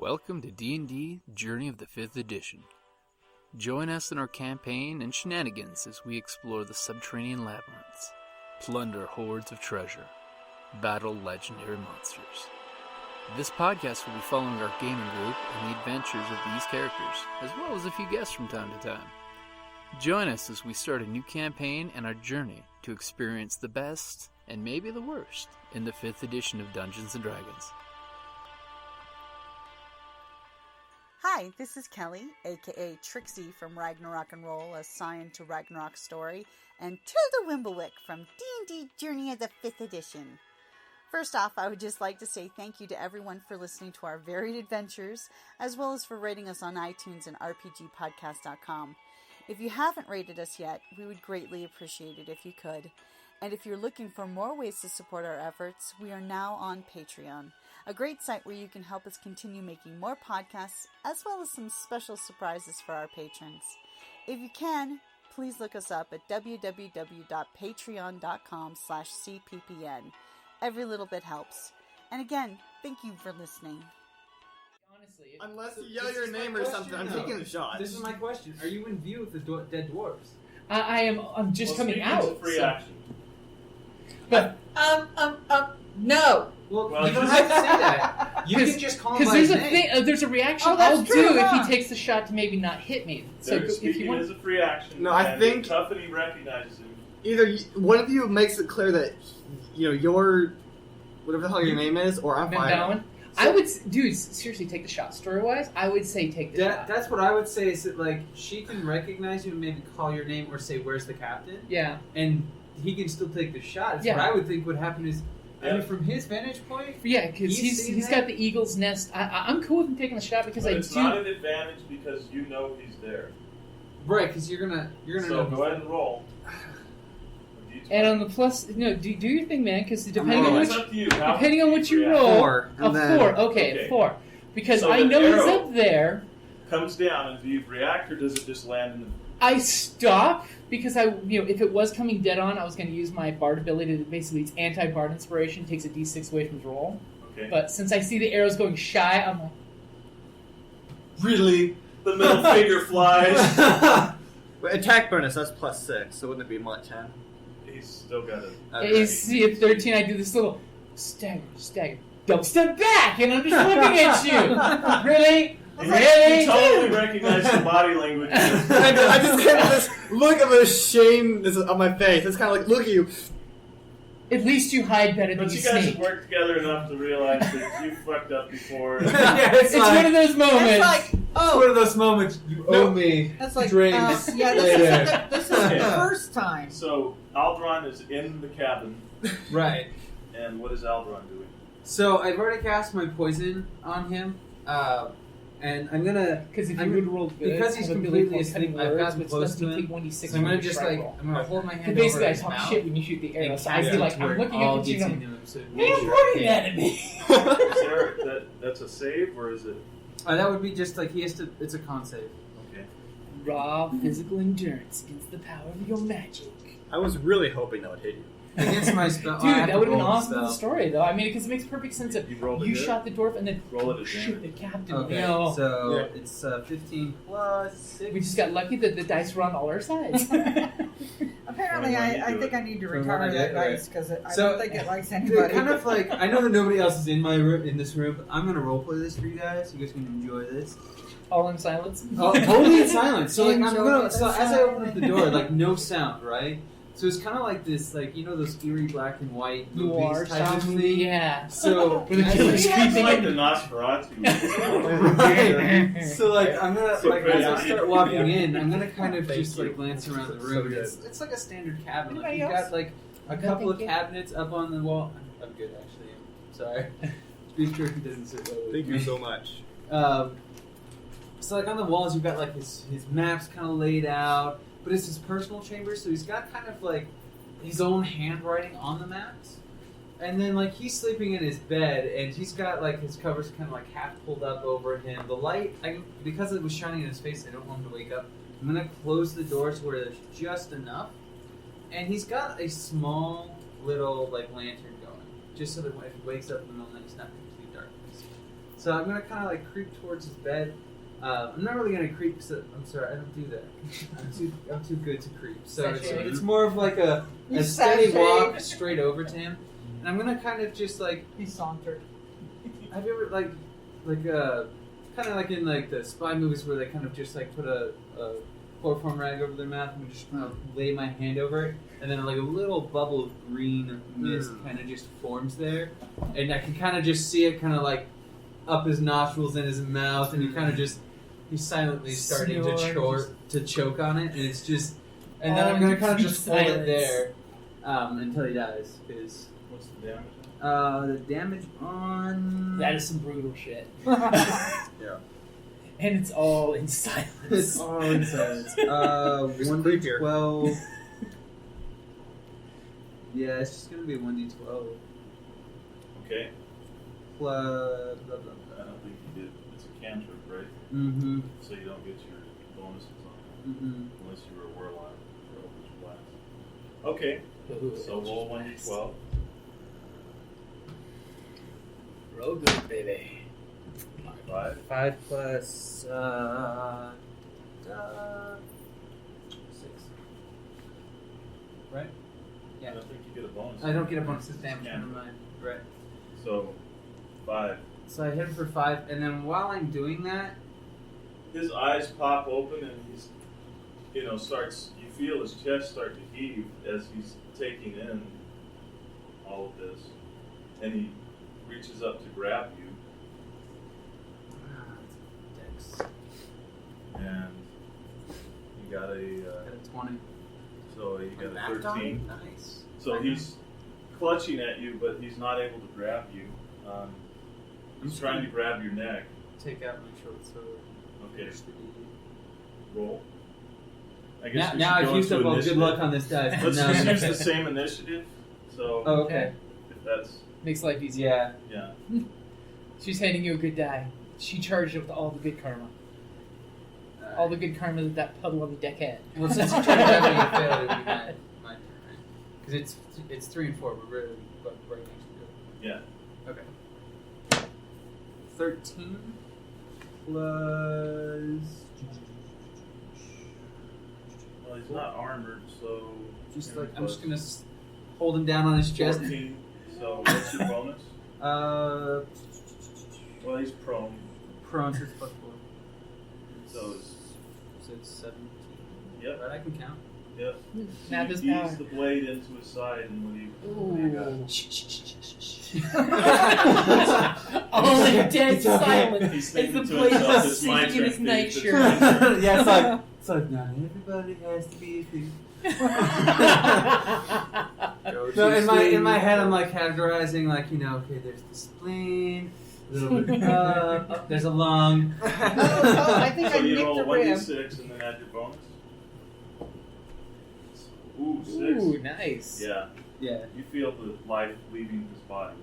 Welcome to D&D Journey of the 5th Edition. Join us in our campaign and shenanigans as we explore the subterranean labyrinths, plunder hordes of treasure, battle legendary monsters. This podcast will be following our gaming group and the adventures of these characters, as well as a few guests from time to time. Join us as we start a new campaign and our journey to experience the best, and maybe the worst, in the 5th edition of Dungeons & Dragons. Hi, this is Kelly, aka Trixie from Ragnarok and Roll, assigned to Ragnarok Story, and Tilda Wimblewick from D&D Journey of the 5th Edition. First off, I would just like to say thank you to everyone for listening to our varied adventures, as well as for rating us on iTunes and RPGpodcast.com. If you haven't rated us yet, we would greatly appreciate it if you could. And if you're looking for more ways to support our efforts, we are now on Patreon, a great site where you can help us continue making more podcasts, as well as some special surprises for our patrons. If you can, please look us up at www.patreon.com/cppn. Every little bit helps. And again, thank you for listening. Honestly, unless you yell your name or something, I'm taking a shot. This is my question. Are you in view of the dead dwarves? I'm just coming out. It's a free action. But no. Well, you don't have to say that. You can just call him by there's his a name. thing. There's a reaction that's I'll true, do huh? if he takes the shot to maybe not hit me. So They're if speaking you want, as a free action. No, I think Tefany recognizes him. either one of you makes it clear that you're whatever the hell your name is, or I'm fine. Memdawin. I would, dude, seriously, take the shot. Story-wise, I would say take the shot. That's what I would say. Is that like she can recognize you and maybe call your name or say, "Where's the captain?" Yeah. And he can still take the shot. Yeah. What I would think would happen is, I mean, from his vantage point, Yeah, because he's got the eagle's nest. I'm cool with him taking the shot because But I it's do. not an advantage because you know he's there. right? Because you're gonna So know. go ahead and roll. And on the plus, do your thing, man. Because depending on It's which, up to you. depending on what you roll, 4, a and then 4. Okay, 4. Because So I the know he's arrow up there. comes down, and do you react or does it just land in the... I stop because if it was coming dead on, I was going to use my bard ability. To basically, it's anti-bard inspiration, takes a d6 away from his roll. Okay. But since I see the arrows going shy, I'm like, Really? The middle finger flies. But attack bonus, that's +6, so wouldn't it be more 10? He's still got it. AC of 13. I do this little stagger, don't step back, and I'm just looking at you. Really? Really? You totally recognize the body language. I just get this look of shame on my face. It's kind of like, look at you. At least you hide better than But you you guys sneak. have worked together enough to realize that you fucked up before. Yeah, It's one of those moments. It's like, It's one of those moments you owe me that's like, drinks. yeah, this is Okay. the first time. So Alderon is in the cabin, Right. and what is Alderon doing? So I've already cast my poison on him, and I'm gonna Because if you I'm- would roll good, because he's have ability completely called cutting asleep, I've words, gotten which close lets to me him. take 1d6 So I'm gonna on your just strike like roll. I'm gonna hold my hand And basically, over I his talk mouth shit when you shoot the arrow. and So I cast feel it like to I'm where looking it all at you. gets and into him. So I'm pointing at me. That's a save, or is it? that would be just like he has to. It's a con save. Okay. Raw physical endurance against the power of your magic. I was really hoping that would hit you. Against my spell. Dude, that would have been awesome for the story, though. I mean, because it makes perfect sense that You rolled a you good? shot the dwarf and then Roll it as shoot the damage. captain. Okay, No. so it's 15 plus 6. We just got lucky that the dice were on all our sides. Apparently, I think I need to retire that dice because I So- don't think it likes Dude, anybody. kind of like I know that nobody else is in my room in this room, but I'm gonna roleplay this for you guys. You guys can enjoy this. All in silence. Oh, totally in silence. So like I'm Enjoy gonna. the So as I open up the door, sound. like no sound, right? So it's kind of like this, like those eerie black and white Noir movies type of style. thing. Yeah. So Where the as killer's I- It's creeping like in. the Nosferatu. Right. So like I'm gonna So like pretty. as I start walking in, I'm gonna kind of Thank just you. like glance around the So room. good. It's like a standard cabinet. Like, Anybody you've else? got like a couple of cabinets up on the wall. I'm good actually. Sorry. Beef jerky doesn't sit well with Thank me. you so much. So like on the walls, you've got like his maps kind of laid out, but it's his personal chamber, so he's got kind of like his own handwriting on the maps. And then like he's sleeping in his bed, and he's got like his covers kind of like half pulled up over him. The light, because it was shining in his face, I don't want him to wake up. I'm gonna close the doors where there's just enough, and he's got a small little like lantern going, just so that when he wakes up in the middle of the night, it's not completely darkness. So I'm gonna kind of like creep towards his bed. I'm not really gonna creep. I'm sorry, I don't do that. I'm too good to creep. So it's more of like a steady walk straight over to him, and I'm gonna kind of just like He sauntered. Have you ever like kind of like in like the spy movies where they kind of just like put a chloroform rag over their mouth and just kind of lay my hand over it, and then like a little bubble of green mist kind of just forms there, and I can kind of just see it kind of like up his nostrils and his mouth, and he's silently starting to choke on it, and it's just, and then I'm gonna kind of just hold it there until he dies. Because What's the damage? the damage on That is some brutal shit. Yeah. And it's all in silence. It's all in silence. It's 1d12. Yeah, it's just gonna be 1d12 Okay. plus blah blah I blah. don't think you did. It's a cantrip, right? Mm-hmm. So you don't get your bonuses on it. Mm-hmm. Unless you were a warlock or Eldritch Blast. Okay. Ooh, So roll 1d12. Roll good, baby. 5. 5 plus 6. Right? I don't think you get a bonus. I don't get a bonus to damage. Yeah. Never mind. Right. So 5. So I hit him for 5, and then while I'm doing that, His eyes pop open and he's, starts. You feel his chest start to heave as he's taking in all of this, and he reaches up to grab you, Dex. and you got a. Got a 20. So you got a 13. Nice. So he's clutching at you, but he's not able to grab you. He's trying to grab your neck. Take out my short sword. Okay, Finish the deed. roll. I guess we Now should I've go used into up all good initiative. luck on this dice. Let's No, just no. use the same initiative. So Oh, okay. if that's Makes life easier. Yeah. yeah. She's handing you a good die. She charged it with all the good karma. All the good karma that puddle on the deck had. Well, since you tried to have me fail, it would be my turn, right? Because it's 3 and 4. We're really right next to it. Yeah. Okay. 13 plus. Well, he's not armored, so Just like I'm just gonna hold him down on his chest. 14. So what's your bonus? Well, he's prone, Prone to plus 4. so it's, So it's 17. yep, But I can count. yep. Nab So his you power. ease the blade into his side, and what do you got? All in dead It's okay. silence. He's It's thinking the to blade himself, just "It's my sinking in his turn, night Steve, shirt. it's my turn." Yeah, it's like not everybody has to be a thief. No, in my head, I'm like categorizing, like okay, there's the spleen, a little bit up, there's a lung. I think So I you nicked roll the rib. 1d6 and then add your bonus. Ooh, 6. Ooh, nice. Yeah, Yeah, you feel the life leaving his body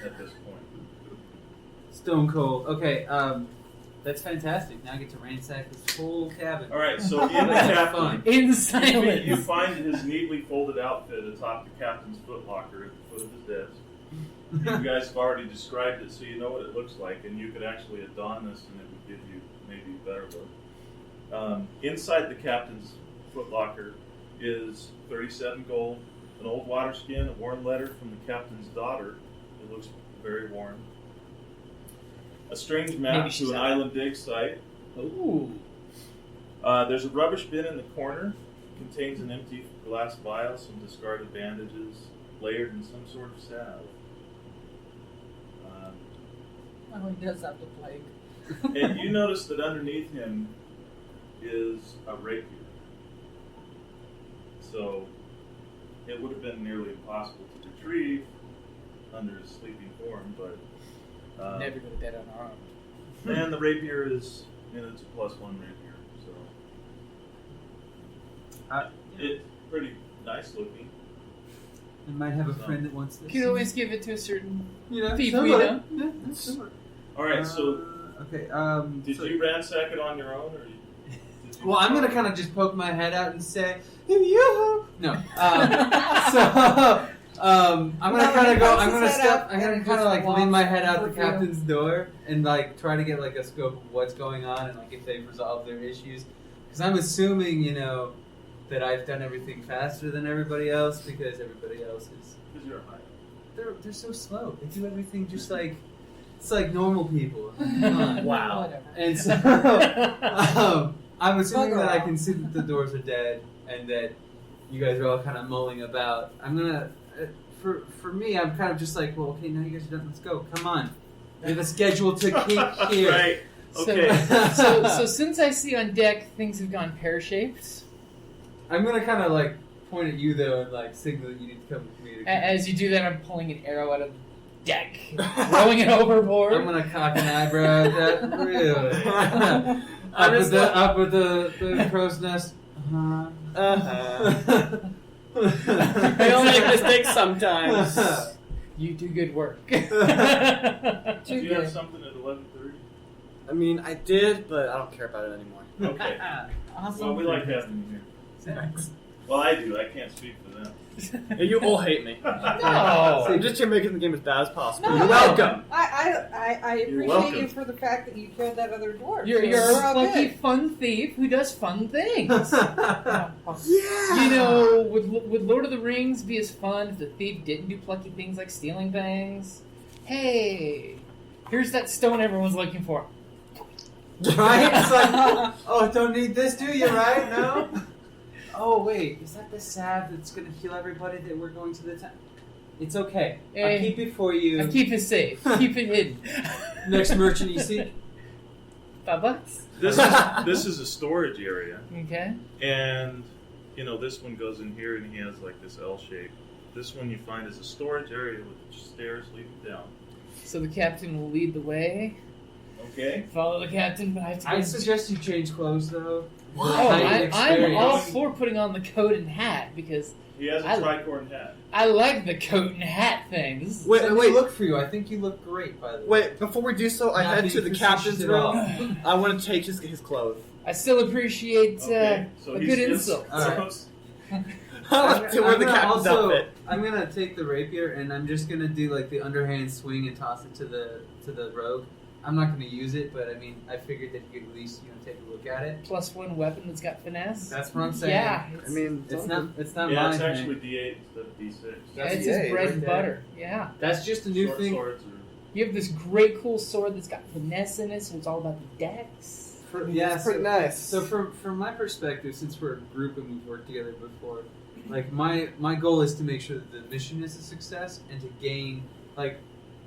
at this point. stone cold. Okay, that's fantastic. Now I get to ransack this whole cabin. All right, so in the That's captain, fun. In you silence. find his neatly folded outfit atop the captain's footlocker at the foot of his desk. You guys have already described it, so you know what it looks like, and you could actually adorn this, and it would give you maybe a better look. Inside the captain's footlocker is 37 gold, an old water skin, a worn letter from the captain's daughter. It looks very worn. A strange Maybe map she's to an out. island dig site. Ooh. There's a rubbish bin in the corner. Contains an empty glass vial, some discarded bandages, layered in some sort of salve. Oh, he does have the plague. And you notice that underneath him is a rapier. So it would have been nearly impossible to retrieve under his sleeping form, but Never go to bed unarmed. and the rapier is, it's a +1 rapier, so it's pretty nice looking. I might have a friend that wants this. You can always give it to a certain thief somebody. we know. Yeah, somebody. All right, so okay. did so- you ransack it on your own, or did you Well, I'm gonna kind of just poke my head out and say, "You." No. I'm gonna Well, kind he of go. puts I'm his gonna head step. up I'm gonna and kind of just like lean my head out walks the over you. captain's door and like try to get like a scope of what's going on and like if they've resolved their issues. Because I'm assuming, that I've done everything faster than everybody else because everybody else is. Because you're high. They're so slow. They do everything just like it's like normal people. Come on. Wow. Whatever. And so I'm assuming Bugger that I off. can see that the doors are dead and that you guys are all kind of mulling about. I'm gonna, for me, I'm kind of just like, well, okay, now you guys are done. Let's go. Come on. We have a schedule to keep here. Right. So, Okay. so since I see on deck things have gone pear-shaped, I'm gonna kind of like point at you though and like signal that you need to come with me. as you do that, I'm pulling an arrow out of the deck, throwing it overboard. I'm gonna cock an eyebrow at that. Really? I'm just up with the crow's nest. Uh-huh. I don't make mistakes sometimes. You do good work. Do Too you have good. something at 11:30? I mean, I did, but I don't care about it anymore. Okay. Awesome. Well, we like having you here. Well, I do. I can't speak for them. Yeah, you all hate me. No. I'm just here making the game as bad as possible. No. You're welcome. I You're appreciate welcome. you for the fact that you killed that other dwarf. You're So a we're all lucky good. fun thief who does fun things. Yeah. Would Lord of the Rings be as fun if the thief didn't do plucky things like stealing things? Hey, here's that stone everyone's looking for. Right? It's like, oh, don't need this, do you? Right? No. Oh wait, is that the salve that's gonna heal everybody that we're going to the town? It's okay. I'll Hey, keep it for you. I keep it safe. Keep it hidden. Next merchant you see. $5. This is a storage area, Okay. and this one goes in here, and he has like this L shape. This one you find is a storage area with stairs leading down. So the captain will lead the way. Okay. Follow the captain, but I have to. I suggest you change clothes though. Oh, Heightened I'm all experience. for putting on the coat and hat because He has a I- tricorn hat. I like the coat and hat thing. This is, Wait, Wait, let me wait. look for you. I think you look great, by the way. Wait, before we do so, I Not head being to the facetious captain's at all. room. I want to take his clothes. I still appreciate Okay. So a he's good in- insult. All right. I want to wear the gonna captain's also, outfit. I'm gonna take the rapier and I'm just gonna do like the underhand swing and toss it to the rogue. I'm not gonna use it, but I mean, I figured that you could at least take a look at it. +1 weapon that's got finesse. That's what I'm saying. Yeah, I mean, It's not Yeah, mine. it's actually D8 instead of D6. yeah, it's the his A bread right and there. butter. Yeah. That's just a new Short thing. swords are You have this great, cool sword that's got finesse in it, so it's all about the dex. Yeah, It's pretty nice. So from my perspective, since we're a group and we've worked together before, like my goal is to make sure that the mission is a success and to gain like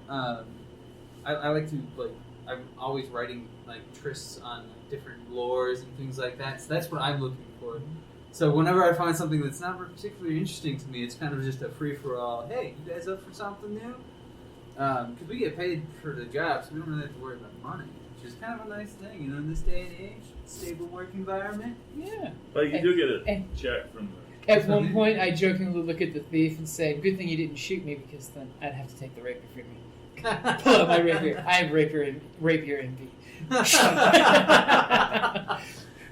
I like to like I'm always writing like trysts on like, different lores and things like that. So that's what I'm looking for. So whenever I find something that's not particularly interesting to me, it's kind of just a free for all. Hey, you guys up for something new? Because we get paid for the job, so we don't really have to worry about money, which is kind of a nice thing, in this day and age. Stable work environment. Yeah. But you do get a and- check from the. At one point, I jokingly look at the thief and say, "Good thing you didn't shoot me, because then I'd have to take the rapier from you." Pull out my rapier. I have rapier envy.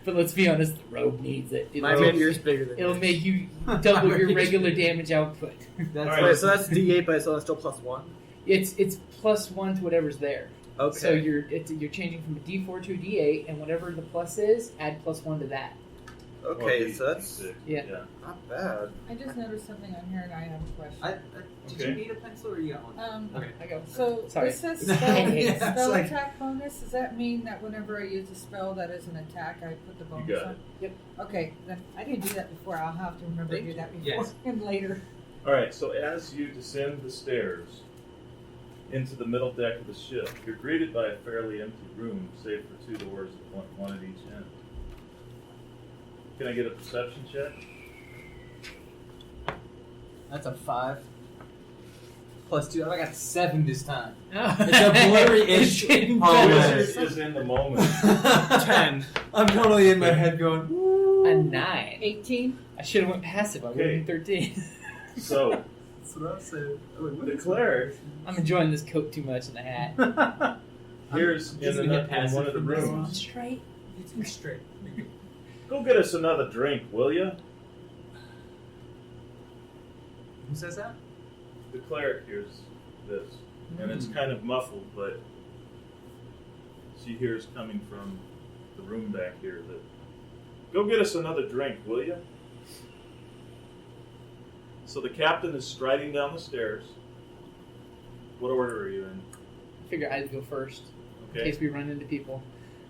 But let's be honest, the rogue needs it. My rapier's bigger than It'll yours. make you double your regular damage output. That's Alright. Wait, so that's D8, but it's only still +1? It's +1 to whatever's there. Okay. So you're changing from a D4 to a D8, and whatever the plus is, add +1 to that. Okay, so that's D6. Yeah. not bad. I just noticed something on here and I have a question. Did Okay. you need a pencil or you got one? Okay, I go. So Sorry. this says Yeah, spell it's like- attack bonus. Does that mean that whenever I use a spell that is an attack, I put the bonus got on? it. Yep. Okay, then I didn't do that before. I'll have to remember to do that before Yes. and later. All right. So as you descend the stairs into the middle deck of the ship, you're greeted by a fairly empty room, save for two doors, one at each end. Can I get a perception check? That's a 5. +2. I got 7 this time. It's a blurry-ish It's getting hallway. better. Wizard is in the moment. 10. I'm totally in my head going, A 9. 18. I should have went passive. I would have been 13. So that's what I said. the cleric I'm enjoying this coat too much in the hat. here's I'm just in gonna get one passive of the from this rooms. Straight. It's me straight. Go get us another drink, will you? Who says that? the cleric hears this, and it's kind of muffled, but she hears coming from the room back here that, "Go get us another drink, will you?" So the captain is striding down the stairs. What order are you in? I figure I'd go first in Okay. case we run into people.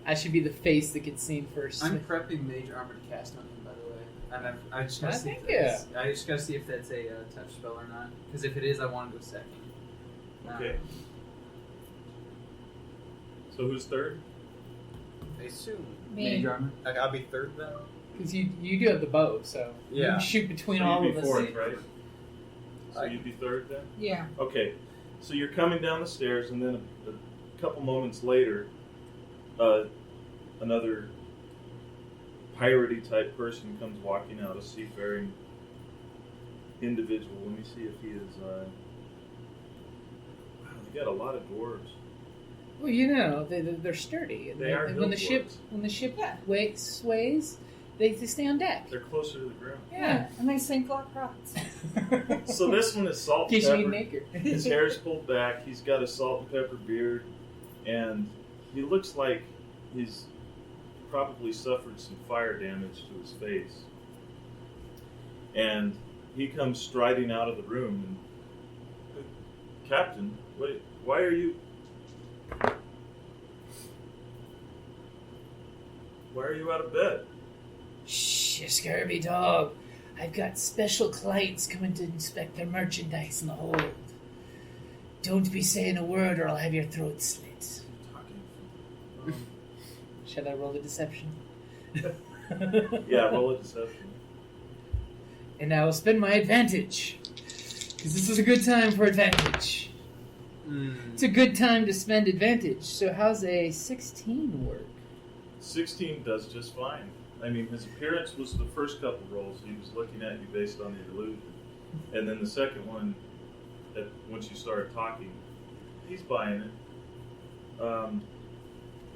I should be the face that gets seen first. I'm prepping mage armor to cast on him, by the way. And I just gotta see. I just gotta see if that's a touch spell or not. Because if it is, I want to go second. Okay. So who's third? I assume. Me. Mage armor. Like, I'll be third then. Because you do have the bow, so you Yeah. can shoot between So all you'd of be us. fourth, right? So you'd be third then? Yeah. Okay. So you're coming down the stairs, and then a couple moments later, another piratey type person comes walking out, a seafaring individual. Let me see if he is. Wow, they got a lot of dwarves. Well, you know they're sturdy. And They are when the ship dwarves. sways, they stay on deck. They're closer to the ground. Yeah. And they sink like rocks. So this one is salt and Gives you pepper. an acre. His hair's pulled back. He's got a salt and pepper beard, and he looks like he's probably suffered some fire damage to his face. And he comes striding out of the room. And, "Captain, wait, why are you? Why are you out of bed?" Shh, you scurvy dog. I've got special clients coming to inspect their merchandise in the hold. Don't be saying a word or I'll have your throat slit. Shall I roll the deception? Yeah, roll a deception. And I will spend my advantage. Because this is a good time for advantage. It's a good time to spend advantage. So how's a 16 work? 16 does just fine. I mean, his appearance was the first couple rolls. He was looking at you based on the illusion. And then the second one, once you started talking, he's buying it.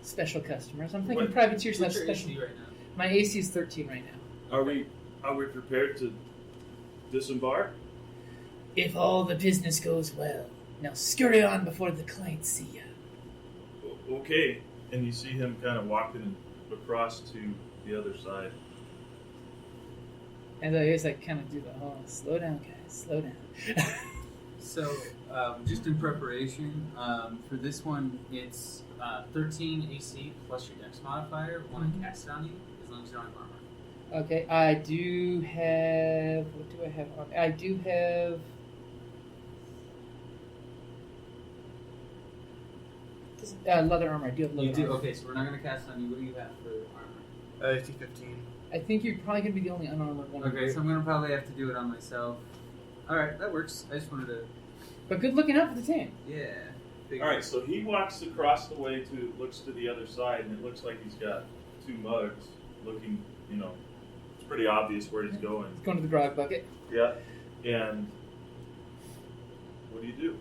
Special customers. I'm thinking What- privateers have What's your special. AC right now? My AC is 13 right now. Are we prepared to disembark? If all the business goes well. Now scurry on before the clients see you. Okay. And you see him kind of walking across to the other side. And I guess I kind of do the whole, slow down, guys, slow down. So, just in preparation, for this one, it's 13 AC plus your dex modifier. Want to cast it on you as long as you don't have armor. Okay, I do have. What do I have on? I do have. Leather armor. I do have leather You do? armor. Okay, so we're not going to cast it on you. What do you have for armor? 15. I think you're probably going to be the only unarmored one. Okay, so I'm going to probably have to do it on myself. Alright, that works. I just wanted to... But good looking out for the team. Yeah. All right, so he walks across the way looks to the other side, and it looks like he's got two mugs looking, it's pretty obvious where he's going. Going to the grog bucket. Yeah. And what do?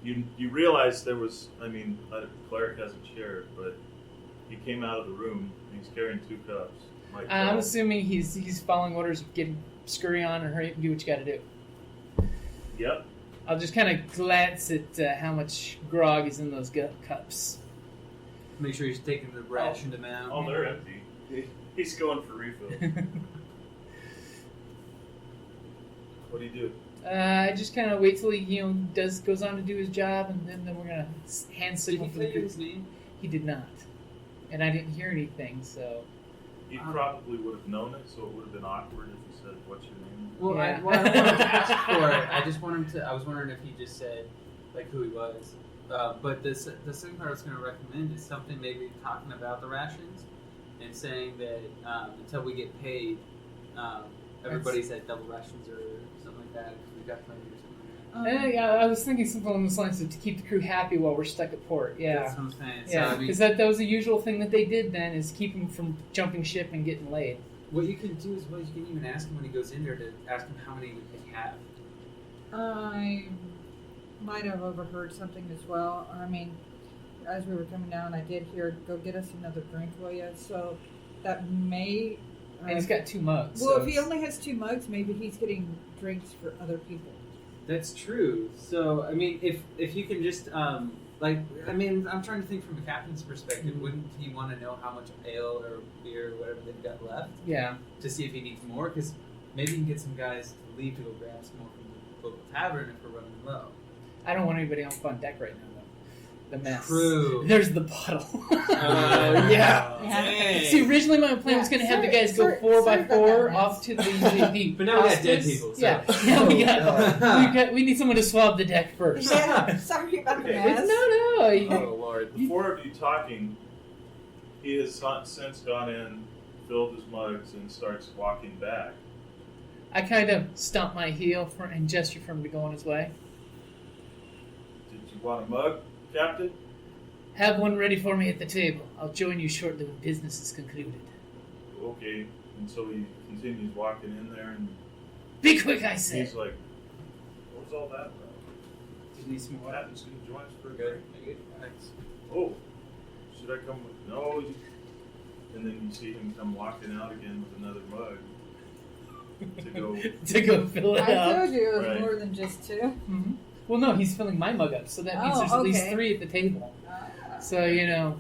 You realize there was, the cleric hasn't shared, but he came out of the room and he's carrying 2 cups. I'm assuming he's following orders of scurry on and hurry up and do what you got to do. Yep. I'll just kind of glance at how much grog is in those cups. Make sure he's taking the rationed amount. Oh, they're empty. He's going for refill. What do? I just kind of wait till he goes on to do his job, and then we're gonna hand signal Did for he the tell you group. his name? He did not, and I didn't hear anything. So He probably would have known it, so it would have been awkward if he said, "What's your name?" Well, Yeah. I don't want him to ask for it. I just want him to. I was wondering if he just said who he was. But the second part I was going to recommend is something maybe talking about the rations and saying that until we get paid, everybody's at double rations or something like that. Because we've got plenty or something like that. yeah, I was thinking something along those lines of to keep the crew happy while we're stuck at port. Yeah, That's what I'm saying. So, yeah, I mean, because that was a usual thing that they did then is keep him from jumping ship and getting laid. what you can do is, you can even ask him when he goes in there to ask him how many they have. I might have overheard something as well. I mean, as we were coming down, I did hear, "Go get us another drink, will ya?" So that may And he's got 2 mugs. Well, so if he it's- only has 2 mugs, maybe he's getting drinks for other people. That's true. So, I mean, if you can just, I'm trying to think from the captain's perspective. Wouldn't he want to know how much ale or beer or whatever they've got left Yeah. to see if he needs more? Because maybe he can get some guys to leave to go grab some more from the local tavern if we're running low. I don't want anybody else on deck right now, though. The mess. True. There's the bottle. Oh, yeah. Yeah. See, originally my plan was going to have the guys go 4x4 off to the But now we got dead hostas. people. So. Yeah. We need someone to swab the deck first. Yeah, sorry about the Okay. mess. No. Oh Lord! The 4 of you talking, he has since gone in, filled his mugs, and starts walking back. I kind of stomp my heel and gesture for him to go on his way. Did you want a mug, Captain? Have one ready for me at the table. I'll join you shortly when business is concluded. Okay. And so he continues walking in there, and Be quick, I say. he's like, "What was all that about? Did you need some more? Captain's going to join us for a Good. drink? Thanks. Oh, should I come with? No." And then you see him come walking out again with another mug to go. To go fill it I up. told you it was Right. more than just 2. Mhm. Well, no, he's filling my mug up, so that means Oh, there's at least okay. 3 at the table. So,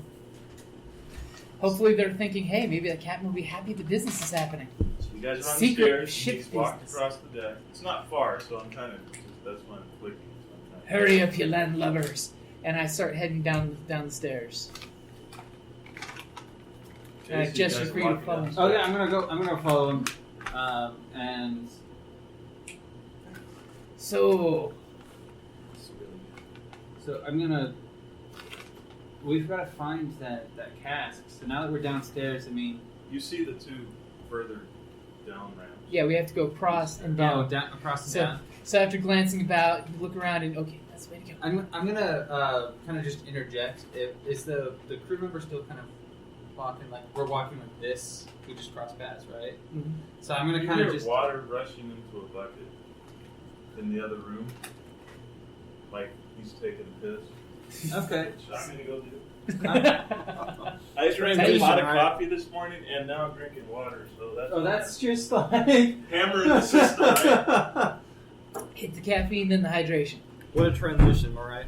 hopefully they're thinking, hey, maybe the captain will be happy the business is happening. So you guys are on Secret the stairs. ship He's walked business. across the deck. It's not far, so I'm kind of. That's why I'm clicking. So I'm kinda- Hurry up, you landlubbers. And I start heading down the stairs. Okay, And I so you gesture guys for you to walking follow. down the Oh yeah, stairs. I'm gonna follow him, and So, so I'm gonna. We've got to find that cask. So now that we're downstairs, I mean, You see the 2 further down ramps. yeah, we have to go across and down, down. across and So- down. So after glancing about, you look around and, okay, that's the way to go. I'm gonna kind of just interject. Is the crew member still kind of walking like we're walking like this? We just crossed paths, right? Mhm. So I'm gonna You kind hear of just. water rushing into a bucket in the other room, like he's taking a piss. Okay. So I'm gonna go do. Oh, I drank a Transition, lot of right? coffee this morning, and now I'm drinking water. So that's. Oh, that's just like. hammer in the system, right? Hit the caffeine, then the hydration. What a transition, all right?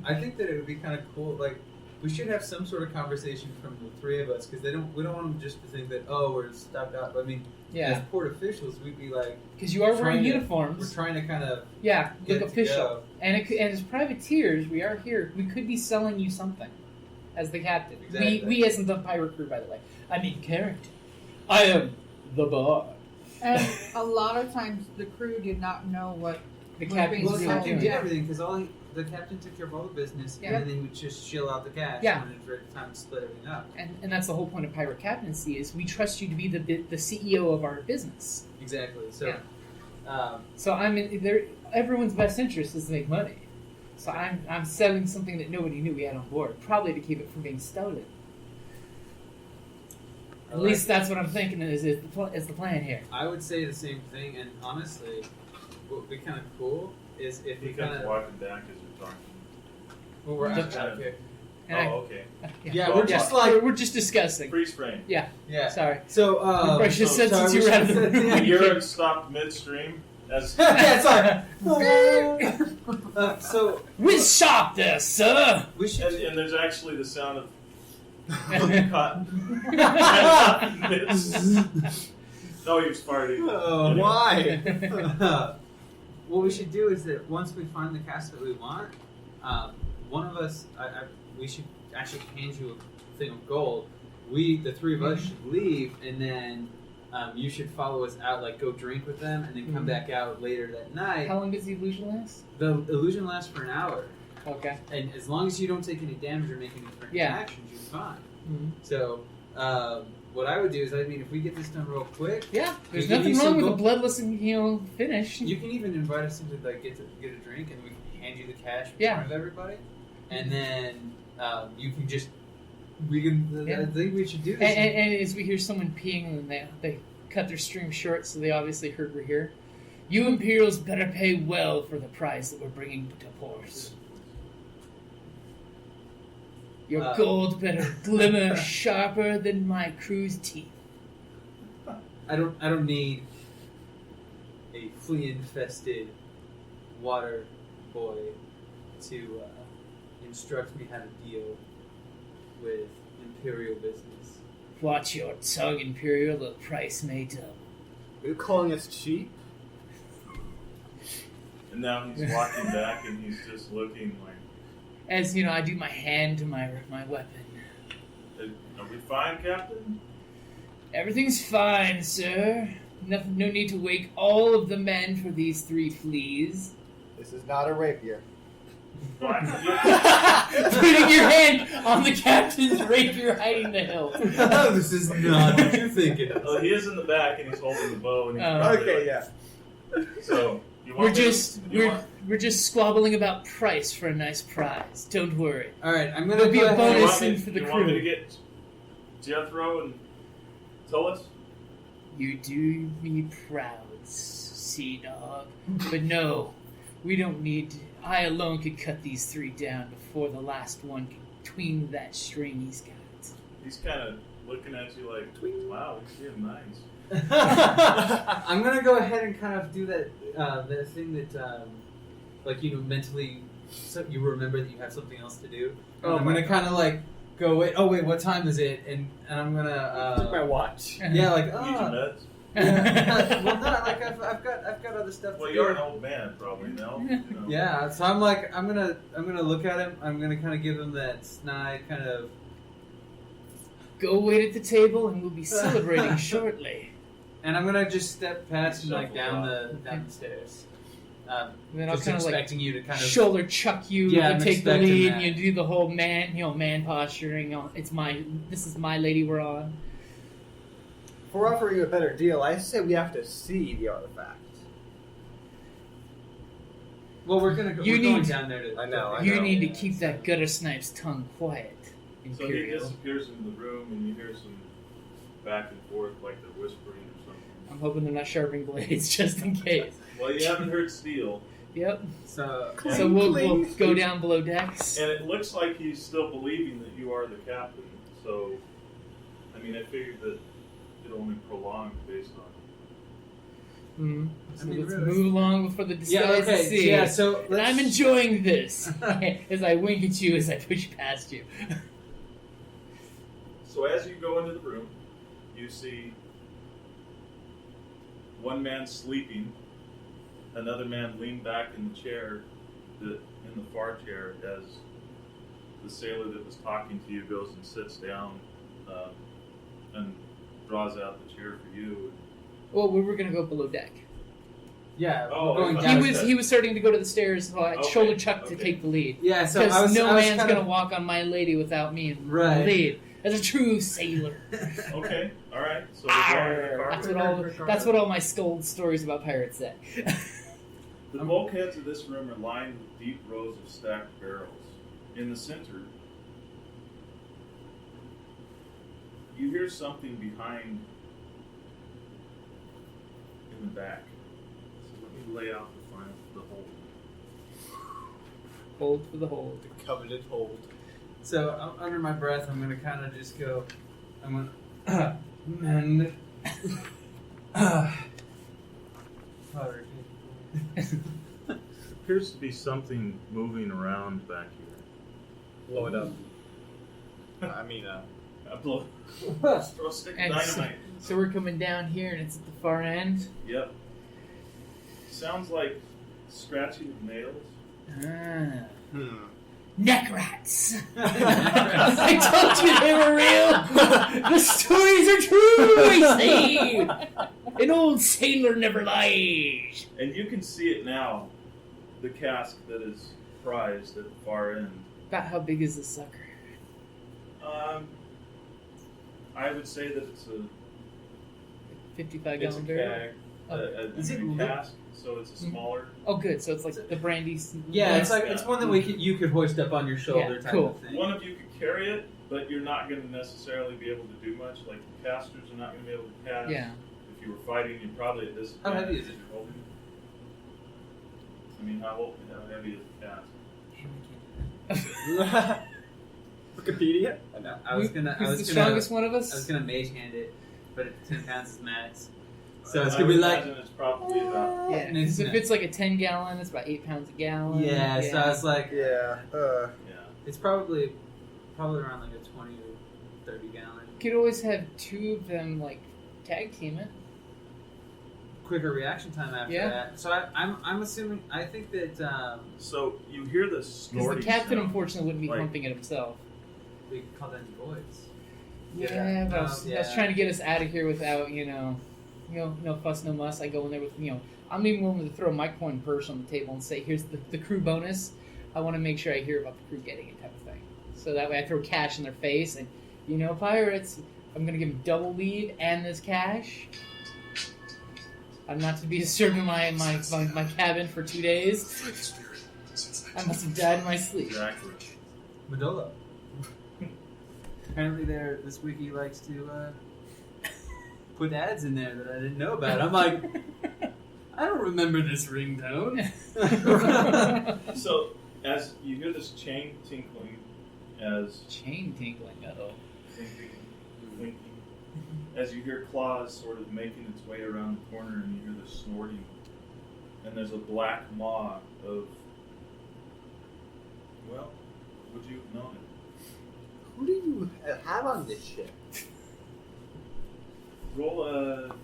I think that it would be kind of cool. Like, we should have some sort of conversation from the 3 of us because we don't want them just to think that we're stuck up. I mean, as Yeah, port officials, we'd be like, because you are wearing Trying to- we're uniforms. trying to kind of Yeah, get look it to official. go. And as privateers, we are here. We could be selling you something as the captain. Exactly. We as the pirate crew, by the way. I mean, character. I am the Bard. And a lot of times the crew did not know what. The Well, captain's Well, the really captain doing did it. everything because the captain took care of all the business, Yeah. and then he would just shill out the cash Yeah. when it was time to split everything up. And that's the whole point of pirate captaincy is we trust you to be the CEO of our business. Exactly. So, Yeah. So I'm in there. Everyone's best interest is to make money. So I'm selling something that nobody knew we had on board, probably to keep it from being stolen. At least that's what I'm thinking is the plan here. I would say the same thing, and honestly, what would be kind of cool is if He we comes kind of walking back as you're talking. well, we're Just- out here. And Oh, okay. Yeah, Oh, we're yeah. just like we're just discussing. Freeze frame. yeah. Sorry. So I should have said sorry, since you we were out of should the have said- room. You're stopped midstream as yeah, sorry. So With sharp there, sir. we should. and there's actually the sound of cotton. No, he was farting. Oh, Why? What we should do is that once we find the cast that we want, one of us, we should actually hand you a thing of gold. The 3 of us should leave, and then you should follow us out, like go drink with them, and then come back out later that night. How long does the illusion last? The illusion lasts for an hour, Okay. and as long as you don't take any damage or make any different Yeah. actions, you're fine. Mhm. So, what I would do is, I mean, if we get this done real quick, Yeah. There's You can nothing use wrong some with a gold- bloodless finish. you can even invite us in to like get a drink, and we can hand you the cash in Yeah. front of everybody, and then you can just. We can. Yeah. I think we should do And, this. and as we hear someone peeing, and they cut their stream short, so they obviously heard we're here. You Imperials better pay well for the prize that we're bringing to port. Your gold better glimmer sharper than my crew's teeth. I don't need a flea-infested water boy to instruct me how to deal with Imperial business. Watch your tongue, Imperial. The price may double. Are you calling us cheap? And now he's walking back and he's just looking like, As you know, I do my hand to my weapon. are we fine, Captain? Everything's fine, sir. No need to wake all of the men for these 3 fleas. This is not a rapier. Fine. Putting your hand on the captain's rapier, hiding the hilt. This is not what you're thinking. Well, he is in the back and he's holding the bow and he's Oh. probably Okay, like- yeah. So, you want We're just squabbling about price for a nice prize. Don't worry. All right, I'm gonna There'll be go a ahead. bonus for the you want me crew. to get Jethro and Tullus? You do me proud, sea dog. But no, we don't need. I alone could cut these 3 down before the last one can twing that string he's got. He's kind of looking at you like, wow, he's getting nice. I'm gonna go ahead and kind of do that that thing that like mentally so you remember that you have something else to do. And I'm gonna kind of like go wait what time is it and I'm gonna Took my watch. yeah like Need your meds? yeah. Well not like I've got other stuff Well, to you're do. an old man, probably, no? You know. Yeah, so I'm gonna look at him. I'm gonna kind of give him that snide kind of. Go wait at the table, and we'll be celebrating shortly. And I'm gonna just step past and like Shuffle down out. the stairs. And then I'll Just kind of like expecting you to kind of shoulder chuck you Yeah, and I'm take the expecting lead, that. and you do the whole man posturing. This is my lady we're on. If we're offering you a better deal, I say we have to see the artifact. Well, we're gonna go. You We're going need- down there to. I know, I You know. need to keep that gutter snipe's tongue quiet, So he Imperial. disappears into the room and you hear some back and forth like they're whispering or something. I'm hoping they're not sharpening blades, just in case. Well, you haven't heard steel. Yep. So So we'll go down below decks. And it looks like he's still believing that you are the captain. So, I mean, I figured that it only prolonged based on. So I mean, let's really. move along before the disguise yeah, okay, is seen. yeah. So And I'm enjoying this as I wink at you as I push past you. So as you go into the room, you see one man sleeping, another man leaned back in the chair, in the far chair, as the sailor that was talking to you goes and sits down and draws out the chair for you. Well, we were gonna go below deck. yeah, Oh, we're going okay. down. He was starting to go to the stairs, so I Okay, shoulder chucked to okay. take the lead. Yeah, so Because I was no I was man's kind gonna of, walk on my lady without me in Right. the lead. As a true sailor. Okay, all right. So we're going to the carpet. That's what all my scold stories about pirates say. The bulkheads of this room are lined with deep rows of stacked barrels. In the center, you hear something behind in the back. So let me lay out the whole. Hold for the hold. The coveted hold. So under my breath, I'm gonna kind of just go. I'm gonna and. Appears to be something moving around back here. Blow it up. I mean, Throw a stick of And dynamite. So we're coming down here and it's at the far end. Yep. Sounds like scratching of nails. Ah. neck Neck rats! I told you they were real! The stories are true, I say! An old sailor never lies! And you can see it now, the cask that is prized at the far end. About how big is this sucker? I would say that it's a 55 it's a gallon barrel? keg, Is it a lit? cask, so it's a smaller. Oh, good. So it's like the brandy. Yeah, it's like Yeah. it's one that you could hoist up on your shoulder Yeah, type cool. of thing. One of you could carry it, but you're not going to necessarily be able to do much. Like the casters are not going to be able to cast. Yeah. If you were fighting, you're probably at this. How heavy is it? I mean, how heavy is the cask? Wikipedia? I was gonna. Who's the strongest one of I was us? gonna mage hand it. but at 10 pounds is max. So I it's gonna be would like, imagine it's probably about. Yeah, And it's- so if it's like a 10-gallon, it's about 8 pounds a gallon. yeah. So I was like, Yeah. Yeah. it's probably around like a 20 or 30 gallon. You could always have 2 of them like tag team it. Quicker reaction time after Yeah. that. So I'm assuming. I think that So you hear the Because snorting the captain, sound. unfortunately, wouldn't be Like- humping it himself. we could call that the voice. Yeah, but I was yeah. trying to get us out of here without, no fuss, no muss. I go in there with, I'm even willing to throw my coin purse on the table and say, here's the crew bonus. I want to make sure I hear about the crew getting it type of thing. So that way I throw cash in their face and, pirates, I'm going to give them double lead and this cash. I'm not to be disturbed in my cabin for 2 days. I must have died in my sleep. Exactly. Medola. Apparently, this wiki likes to put ads in there that I didn't know about. I'm like, I don't remember this ringtone. So as you hear this chain tinkling, Chain tinkling, uh-oh. clinking, as you hear claws sort of making its way around the corner, and you hear the snorting, and there's a black maw of. Well, would you have known it? Who do you have on this ship? Roll a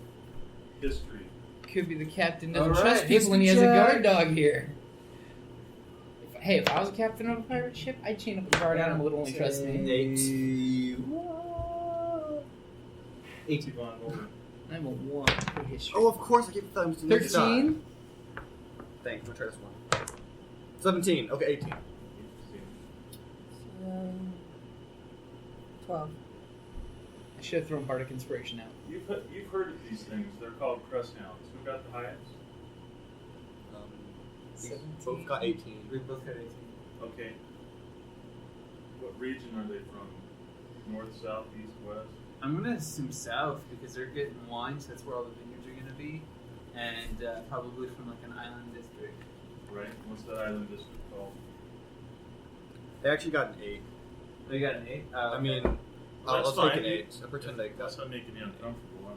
history. Could be the captain doesn't All trust right, people and he has history a check. guard dog here. If I was a captain of a pirate ship, I'd chain up a guard animal that only trusts me. 18. Yvonne, roll it. I'm a 1 for history. Oh, of course, I keep thumbs to the 13? Thanks, we'll try this one. 17. Okay, 18. 12. I should have thrown Bardic Inspiration out. You've heard of these things. They're called crest hounds. Who got the highest? We both got 18. We both got 18. Okay. What region are they from? North, south, east, west? I'm gonna assume south because they're getting wine, so that's where all the vineyards are gonna be, and probably from like an island district. Right? What's that island district called? They actually got an 8. They got an 8. I mean, That's I'll fine. take an 8. I'll pretend they got That's not making you uncomfortable, huh?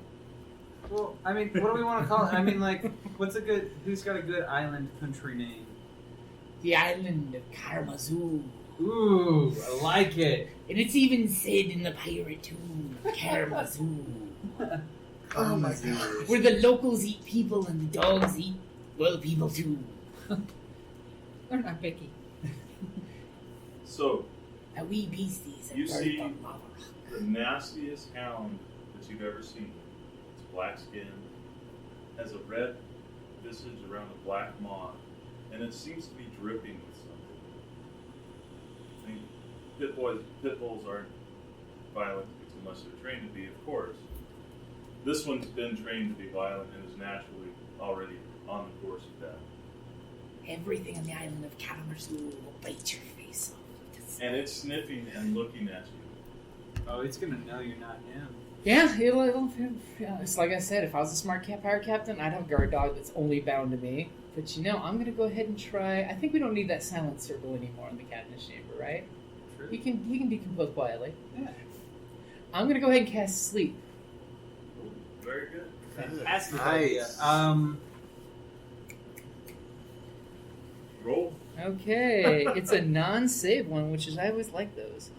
Well, I mean, what do we want to call it? I mean, like, who's got a good island country name? The island of Karamazoo. Ooh, I like it. And it's even said in the pirate tomb, Karamazoo. Oh my god. Where the locals eat people and the dogs eat, well, people too. They're not picky. So, A wee beasties You and see- bird on lava rock. the nastiest hound that you've ever seen. It's black skin, has a red visage around a black maw, and it seems to be dripping with something. I mean, pit bulls aren't violent unless they're trained to be, of course. This one's been trained to be violent and is naturally already on the course of death. Everything on the island of Karamazoo will bite your face off. And it's sniffing and looking at you. Oh, it's gonna know you're not him. Yeah, it's like I said, if I was a smart pirate captain, I'd have a guard dog that's only bound to me. But I'm going to go ahead and try. I think we don't need that silent circle anymore in the captain's chamber, right? True. He can decompose quietly. Yeah. I'm going to go ahead and cast sleep. Ooh, very good. Fantastic Nice. idea. Roll. Okay, it's a non-save one, which is I always like those.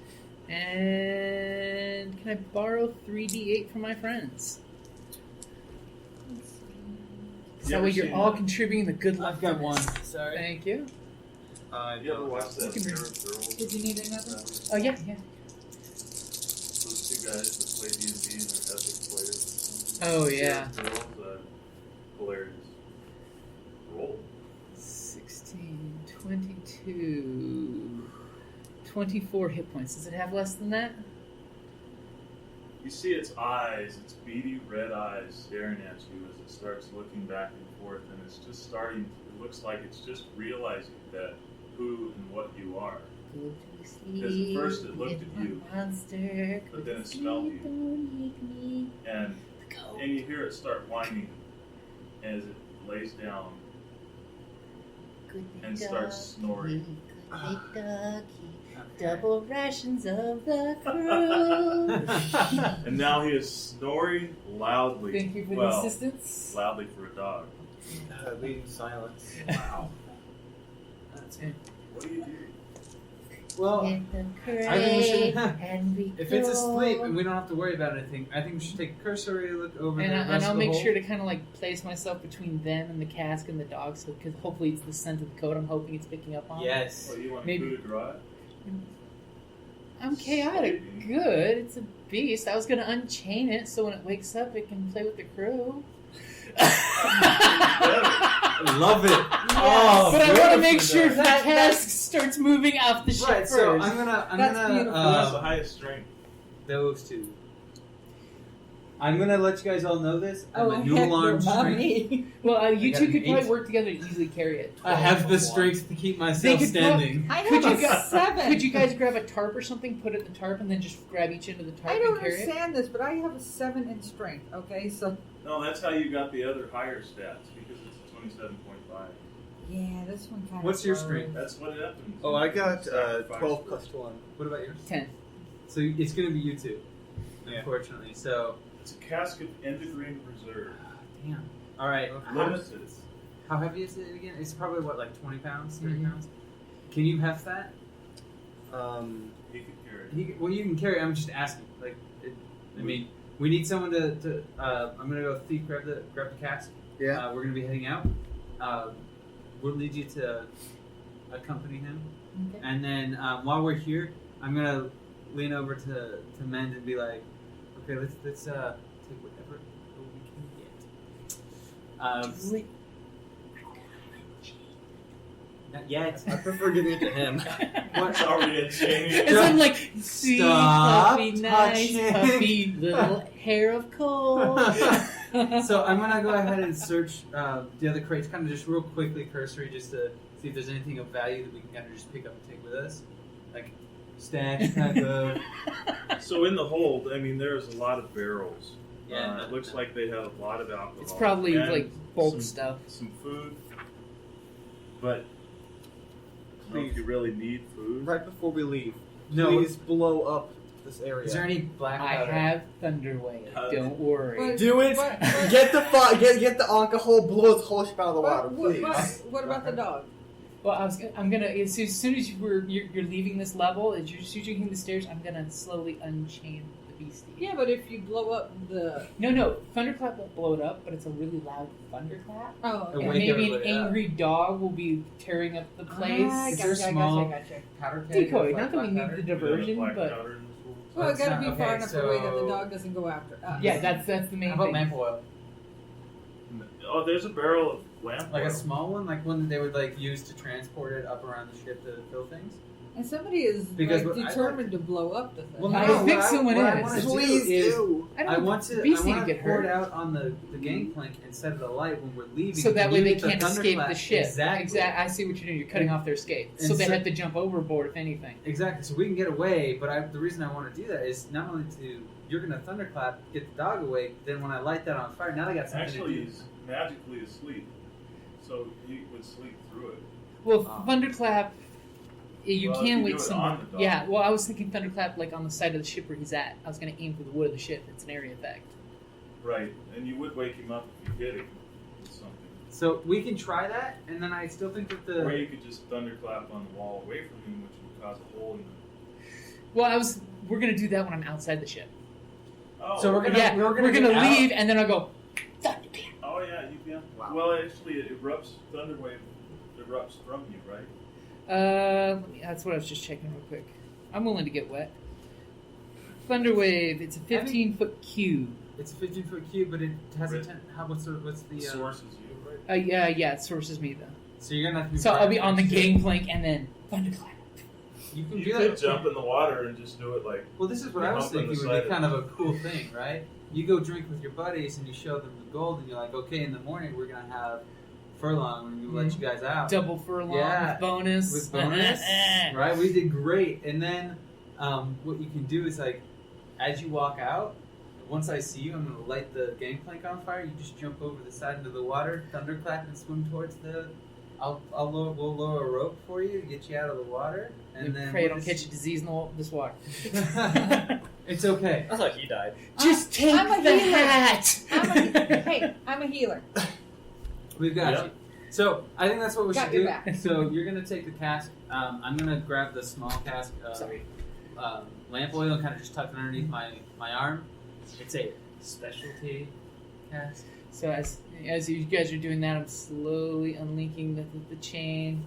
And can I borrow 3d8 from my friends? So that way you're seen all that? contributing the good luck. I've got from one. this. Sorry. Thank you. You ever watch that? You can read. Girls? Did you need another? Oh yeah. Those two guys that play D&D and they're epic players. Oh yeah. Girls, hilarious. Roll. 16, 22, 24 hit points. Does it have less than that? You see its eyes, its beady red eyes staring at you as it starts looking back and forth, and it's just starting, it looks like it's just realizing that who and what you are. Go to sleep. Because at first it looked at you, monster. but then it smelled you. Don't wake me. And Go. you hear it start whining as it lays down Good and dog. starts snoring. Hey, doggy. Double rations of the crew. And now he is snoring loudly. Thank you for well, the assistance. loudly for a dog. Leading silence. Wow. That's it. What do you do? Well, In the I think we should. and we If it's go. asleep and we don't have to worry about anything, I think we should take a cursory look over the rest And I'll of the make hole. sure to kind of like place myself between them and the cask and the dog, so because hopefully it's the scent of the coat I'm hoping it's picking up on. Yes. What, you want Maybe- food to draw it? I'm chaotic. Sleeping. Good. It's a beast. I was gonna unchain it so when it wakes up it can play with the crew. Love it. Yes. But I want to make beautiful. sure the cask starts moving off the ship Right, first. so I'm gonna That's beautiful. Who has the highest strength? those two. I'm gonna let you guys all know this. I'm a new heck, alarm your strength. mommy. Well, you got two an could probably 8. work together to easily carry it. I have the strength to keep myself could standing. I Could have you a go- 7. Could you guys grab a tarp or something, put it in the tarp, and then just grab each end of the tarp I and don't carry it? understand this, but I have a 7 in strength. Okay, so No, that's how you got the other higher stats, because it's 27.5. yeah, this one kind of. What's your strength? That's what happens. Oh, I got Sacrifice. 12 plus 1. What about yours? 10. So it's gonna be you two, Yeah. unfortunately. So It's a cask of Endegreen Reserve. damn. All right. Limited. How heavy is it again? It's probably what, like 20 pounds, 30 Mhm. pounds. Can you heft that? He could carry it. Well, you can carry. I'm just asking. Like, I mean, we need someone to. I'm gonna go thief grab the cask. Yeah. We're gonna be heading out. We'll need you to accompany him, Okay. and then while we're here, I'm gonna lean over to Mend and be like, okay, let's take whatever we can get. Do it. Not yet. I prefer giving it to him. It's already unchanged. As I'm like, sweet Stop puppy, nice touching. puppy, little hair of coal. So I'm gonna go ahead and search the other crates, kind of just real quickly, cursory, just to see if there's anything of value that we can kind of just pick up and take with us, like stash type of. So in the hold, I mean, there's a lot of barrels. Yeah. It looks like they have a lot of alcohol. It's probably and like bulk some, stuff. Some food. But I don't know if you really need food. Right before we leave, No. please blow up this area. Is there any black I powder? have Thunderwave. Don't worry. But- Do it. but- Get the get the alcohol. Blow this whole ship out of the water, please. What about the dog? Well, I'm gonna as soon as you're leaving this level, as you're hitting the stairs, I'm gonna slowly unchain the beastie. Yeah, but if you blow up the No, thunderclap won't blow it up, but it's a really loud thunderclap. oh, And Wake okay. maybe an everybody up. angry dog will be tearing up the place. Ah, Is there a gotcha, small- gotcha. Powder keg Decoy. or Not that we need powder? the diversion, Black but powder in this world. Well, it That's got to be not- far okay, enough away that the so- dog doesn't go after us. yeah, that's the main How about thing. lamp oil? Oh, there's a barrel of lamp Like oil. a small one, like one that they would like use to transport it up around the ship to fill things. And somebody is Because like what I- determined to blow up the thing. Well, I no, think what someone what I is. wanna do Please is- do. I I don't want want to the beastie to I want get to pour hurt. it out on the gangplank and set it alight when we're leaving. So that to way they mute the can't escape the thunderclap. ship. Exactly. I see what you're doing. You're cutting off their escape. And So they so- have to jump overboard, if anything. Exactly. So we can get away, but the reason I want to do that is not only you're gonna thunderclap, get the dog away. Then when I light that on fire, now they got something Actually, to do. he's magically asleep, so he would sleep through it. Well, Oh. thunderclap. You Well, can you wake do it someone. on the dog. Yeah. Well, I was thinking thunderclap like on the side of the ship where he's at. I was going to aim for the wood of the ship. It's an area effect. Right, and you would wake him up if you hit him with something. So we can try that, and then I still think that Or the you could just thunderclap on the wall away from him, which would cause a hole in the... Well, we're going to do that when I'm outside the ship. Oh, So we're gonna- Yeah. we're gonna We're going to get out. leave, and then I'll go. Thunderclap. Oh yeah, you can. Wow. Well, actually, it erupts. Thunderwave erupts from you, right? That's what I was just checking real quick. I'm willing to get wet. Thunderwave. It's a 15-foot cube. it's a 15-foot cube, but it has a Right. 10. What's the Source is you, right? Yeah, it sources me though. So you're gonna have to. So I'll be on the next to it. gangplank and then thunderclap. You can You do could that. jump in the water and just do it like... Well, this is what I was Hump on the thinking would side be of kind it. of a cool thing, right? You go drink with your buddies and you show them the gold, and you're like, okay, in the morning we're gonna have furlong, and we let you guys out. Double furlong Yeah. with bonus. With bonus, right? We did great. And then what you can do is like, as you walk out, once I see you, I'm gonna light the gangplank on fire. You just jump over the side into the water, thunderclap, and swim towards the we'll lower a rope for you to get you out of the water, and then pray I don't catch a disease in this water. It's okay. I thought he died. Just take I'm a the healer. hat. I'm a healer. We've got Yep. you. So I think that's what we Got should your do. back. So you're gonna take the cask. I'm gonna grab the small cask of Sorry. lamp oil and kind of just tuck it underneath my arm. It's a specialty cask. So as you guys are doing that, I'm slowly unlinking the chain.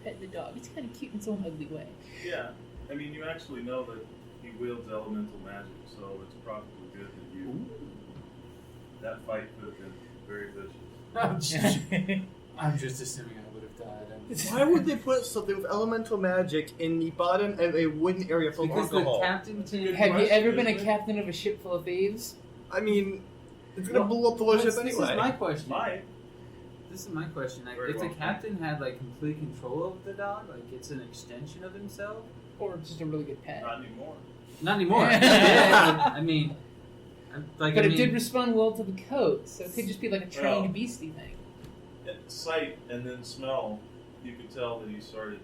Pet the dog. It's kind of cute in its own ugly way. Yeah, I mean, you actually know that he wields elemental magic, so it's probably good that you. That fight could have been very vicious. I'm just assuming I would have died. Why would they put something with elemental magic in the bottom of a wooden area full of Because alcohol? the captain tin. Have you ever been a isn't it? captain of a ship full of thieves? I mean, it's gonna blow up the whole ship This anyway. is my question. Might. This is my question. Like, Very if the well. captain had like complete control of the dog, like it's an extension of himself. Or just a really good pet? Not anymore. Not anymore. Yeah, I mean, But it did respond well to the coat, so it could just be like a trained Well. beastie thing. At sight and then smell, you could tell that he started.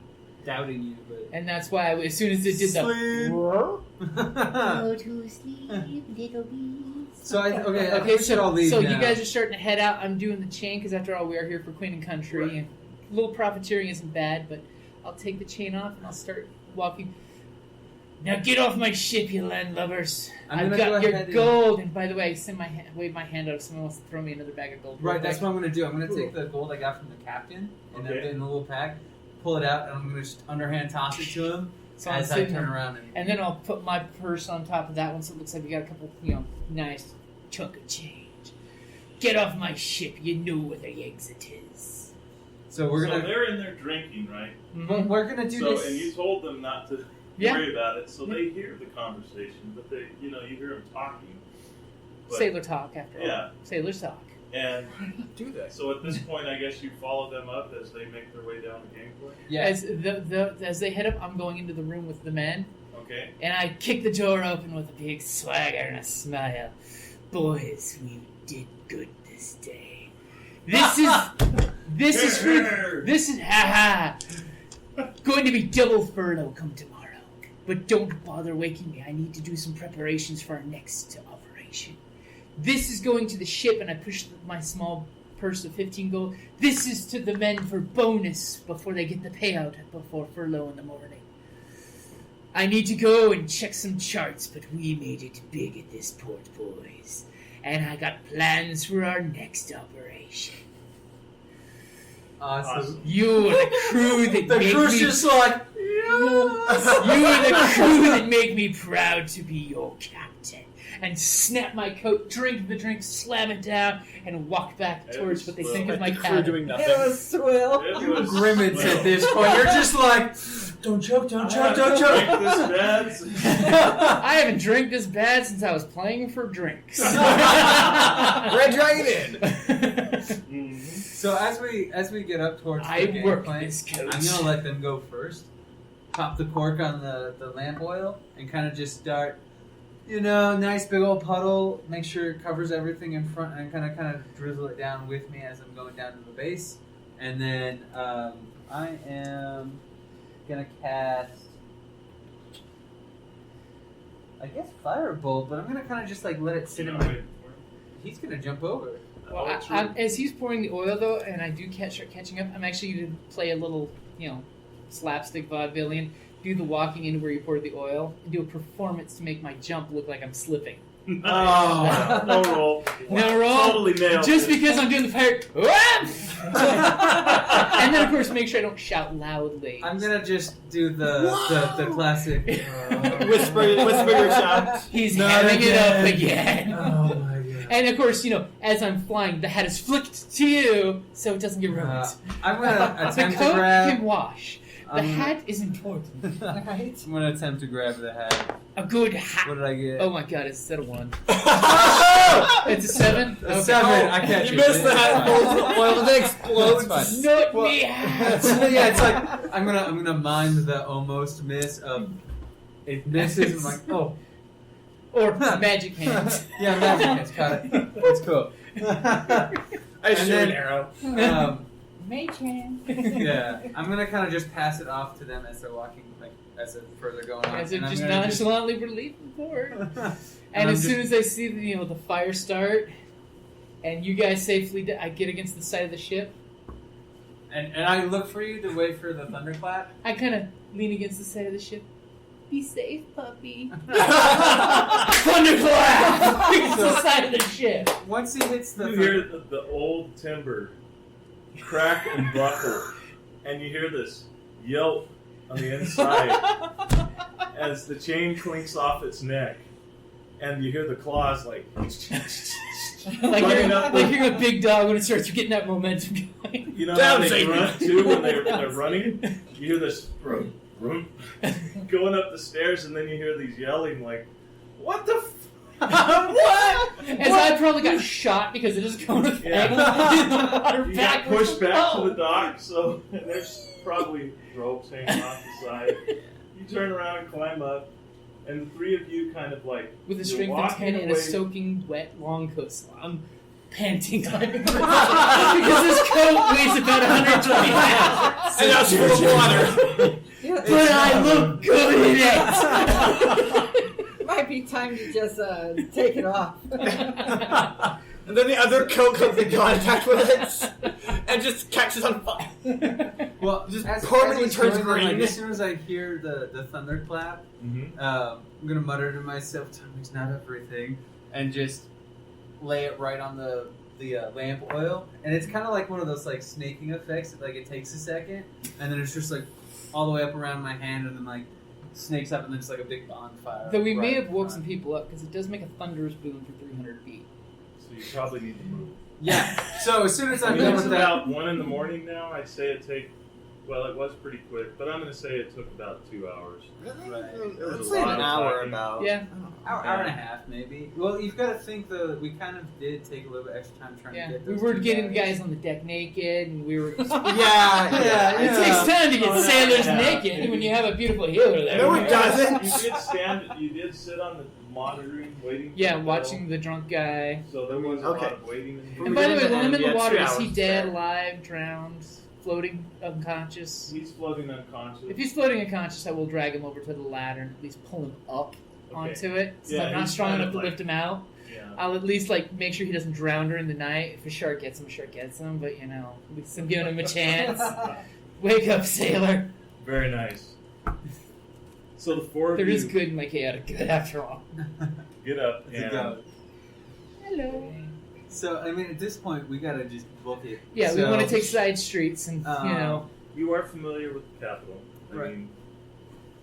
doubting you, but. And that's why as soon as it did Sleep. Go to sleep, little bees. So I think Okay, we should all leave so now. you guys are starting to head out. I'm doing the chain because after all, we are here for Queen and Country, Right. and a little profiteering isn't bad. But I'll take the chain off and I'll start walking. Now get off my ship, you landlubbers! I'm I've gonna got go your ahead and- gold. And by the way, wave my hand out if someone wants to throw me another bag of gold. Right, that's what I'm gonna do. I'm gonna take the gold I got from the captain and Okay. then in the little pack, pull it out, and I'm gonna just underhand toss it to him So I'm as I sitting turn there. around And then I'll put my purse on top of that one, so it looks like we got a couple, nice chunk of change. Get off my ship! You know where the exit is. So we're So gonna they're in there drinking, right? we're gonna do So this. and you told them not to Yeah. worry about it, so they hear the conversation, but they, you hear them talking. But- Sailor talk, after all. Yeah. Sailors talk. And Do that. so at this point, I guess you follow them up as they make their way down the gangplank. Yeah. As they head up, I'm going into the room with the men, Okay. and I kick the door open with a big swagger and a smile. Boys, we did good this day. This is going to be double furlough come tomorrow. But don't bother waking me. I need to do some preparations for our next operation. This is going to the ship, and I push my small purse of 15 gold. This is to the men for bonus before they get the payout before furlough in the morning. I need to go and check some charts, but we made it big at this port, boys. And I got plans for our next operation. Awesome. You are the crew that The make crew's me... just like, You are the crew that make me proud to be your captain. And snap my coat, drink the drink, slam it down, and walk back towards what they think is my the crew cabin. doing nothing. It was swill. It was Grimace well, at this point. You're just like, don't choke, don't choke, don't choke. Drink this bad. I haven't drank this bad since I was playing for drinks. Red Dragon in. Mhm. So as we get up towards I the work gangplank, this coach. I'm gonna let them go first. Pop the cork on the lamp oil and kind of just start, nice big old puddle. Make sure it covers everything in front and kind of drizzle it down with me as I'm going down to the base. And then I am gonna cast, I guess, Firebolt, but I'm gonna kind of just like let it sit You in know, my. wait He's gonna jump over. Well, Oh, it's as he's pouring the oil, though, and I do start catching up, I'm actually going to play a little, slapstick vaudevillian, do the walking in where you pour the oil, and do a performance to make my jump look like I'm slipping. Oh, no roll. No roll? Totally nailed Just it. because I'm doing the pirate, and then of course make sure I don't shout loudly. I'm gonna just do the classic. Whisper your shout. He's Not having it up again. again. Oh my god. And of course, as I'm flying, the hat is flicked to you, so it doesn't get ruined. I'm gonna The attempt to coat grab. can wash. The I'm- hat is important. Right? I'm gonna attempt to grab the hat. A good hat. What did I get? Oh my god, it's a set of 1. It's a 7? A 7. I catch You it. missed the hat. Well, the explodes. It's fine. Not Well, me hat! yeah, it's like I'm gonna mind the almost miss of it misses. I'm like, oh Or magic hands. yeah, magic hands. Got it. It's cool. I shoot an arrow. Matron. Yeah, I'm gonna kind of just pass it off to them as they're walking, like as they're further going on. As if And I'm just gonna nonchalantly relieve the board. And And I'm as soon just- as I see the fire start, and you guys safely, I get against the side of the ship. And I look for you to wait for the thunderclap. I kind of lean against the side of the ship. Be safe, puppy. Thunderclap against the side of the ship. Once he hits the You hear the old timber crack and buckle, and you hear this yelp on the inside as the chain clinks off its neck, and you hear the claws like like you're a big dog when it starts getting that momentum going. you know Down, how they Satan. run too when they're running. You hear this vroom, vroom, going up the stairs, and then you hear these yelling like, "What the?" What? As I probably got shot because it is going to Yeah. in the water You got backwards. pushed back to Oh. the dock, so there's probably ropes hanging off the side. You turn around and climb up, and the three of you kind of like With a you're strength of walking 10 and a away- soaking wet long coat. So I'm panting climbing the rock because this coat weighs about 120 pounds. And that's full of water. But I look good in it. Might be time to just take it off. And then the other coat comes in contact with it and just catches on fire. well, Just as permanently he's turns going on, green. Like, as soon as I hear the thunderclap, Mhm. I'm gonna mutter to myself, "Tommy's not everything," and just lay it right on the lamp oil. And it's kind of like one of those like snaking effects. Like it takes a second, and then it's just like all the way up around my hand, and then like snakes up, and then it's like a big bonfire. Though we may right have in woke front. some people up because it does make a thunderous boom for 300 feet. So you probably need to move. Yeah. So as soon as I I'm mean, done it's with that, about 1 in the morning now. I'd say it take. Well, it was pretty quick, but I'm going to say it took about 2 hours. Let's say an hour about. Yeah. hour and a half maybe. Well, you've got to think though that we kind of did take a little bit extra time trying Yeah. to get. We those were two getting guys on the deck naked, and we were. Yeah, It takes time to get Oh, sailors yeah. naked when you have a beautiful healer there. No, it doesn't. You did sit on the monitoring, waiting. for Yeah, the watching bell. the drunk guy. So there was a Okay. lot of waiting in here. And by the way, when I'm in Yeah, the 2 water, is he hours dead, there. alive, drowned, floating unconscious? He's floating unconscious. If he's floating unconscious, I will drag him over to the ladder and at least pull him up onto it. Since Yeah, I'm not he's strong kind enough of to like- lift him out. Yeah. I'll at least make sure he doesn't drown during the night. If a shark gets him, But at least I'm giving him a chance. Wake up, sailor. Very nice. So the four of There you is good in my chaotic good after all. get up It's a and go. Hello. So I mean, at this point, we gotta just book it. Yeah, we So- want to take side streets and you are familiar with the capital. I Right. mean,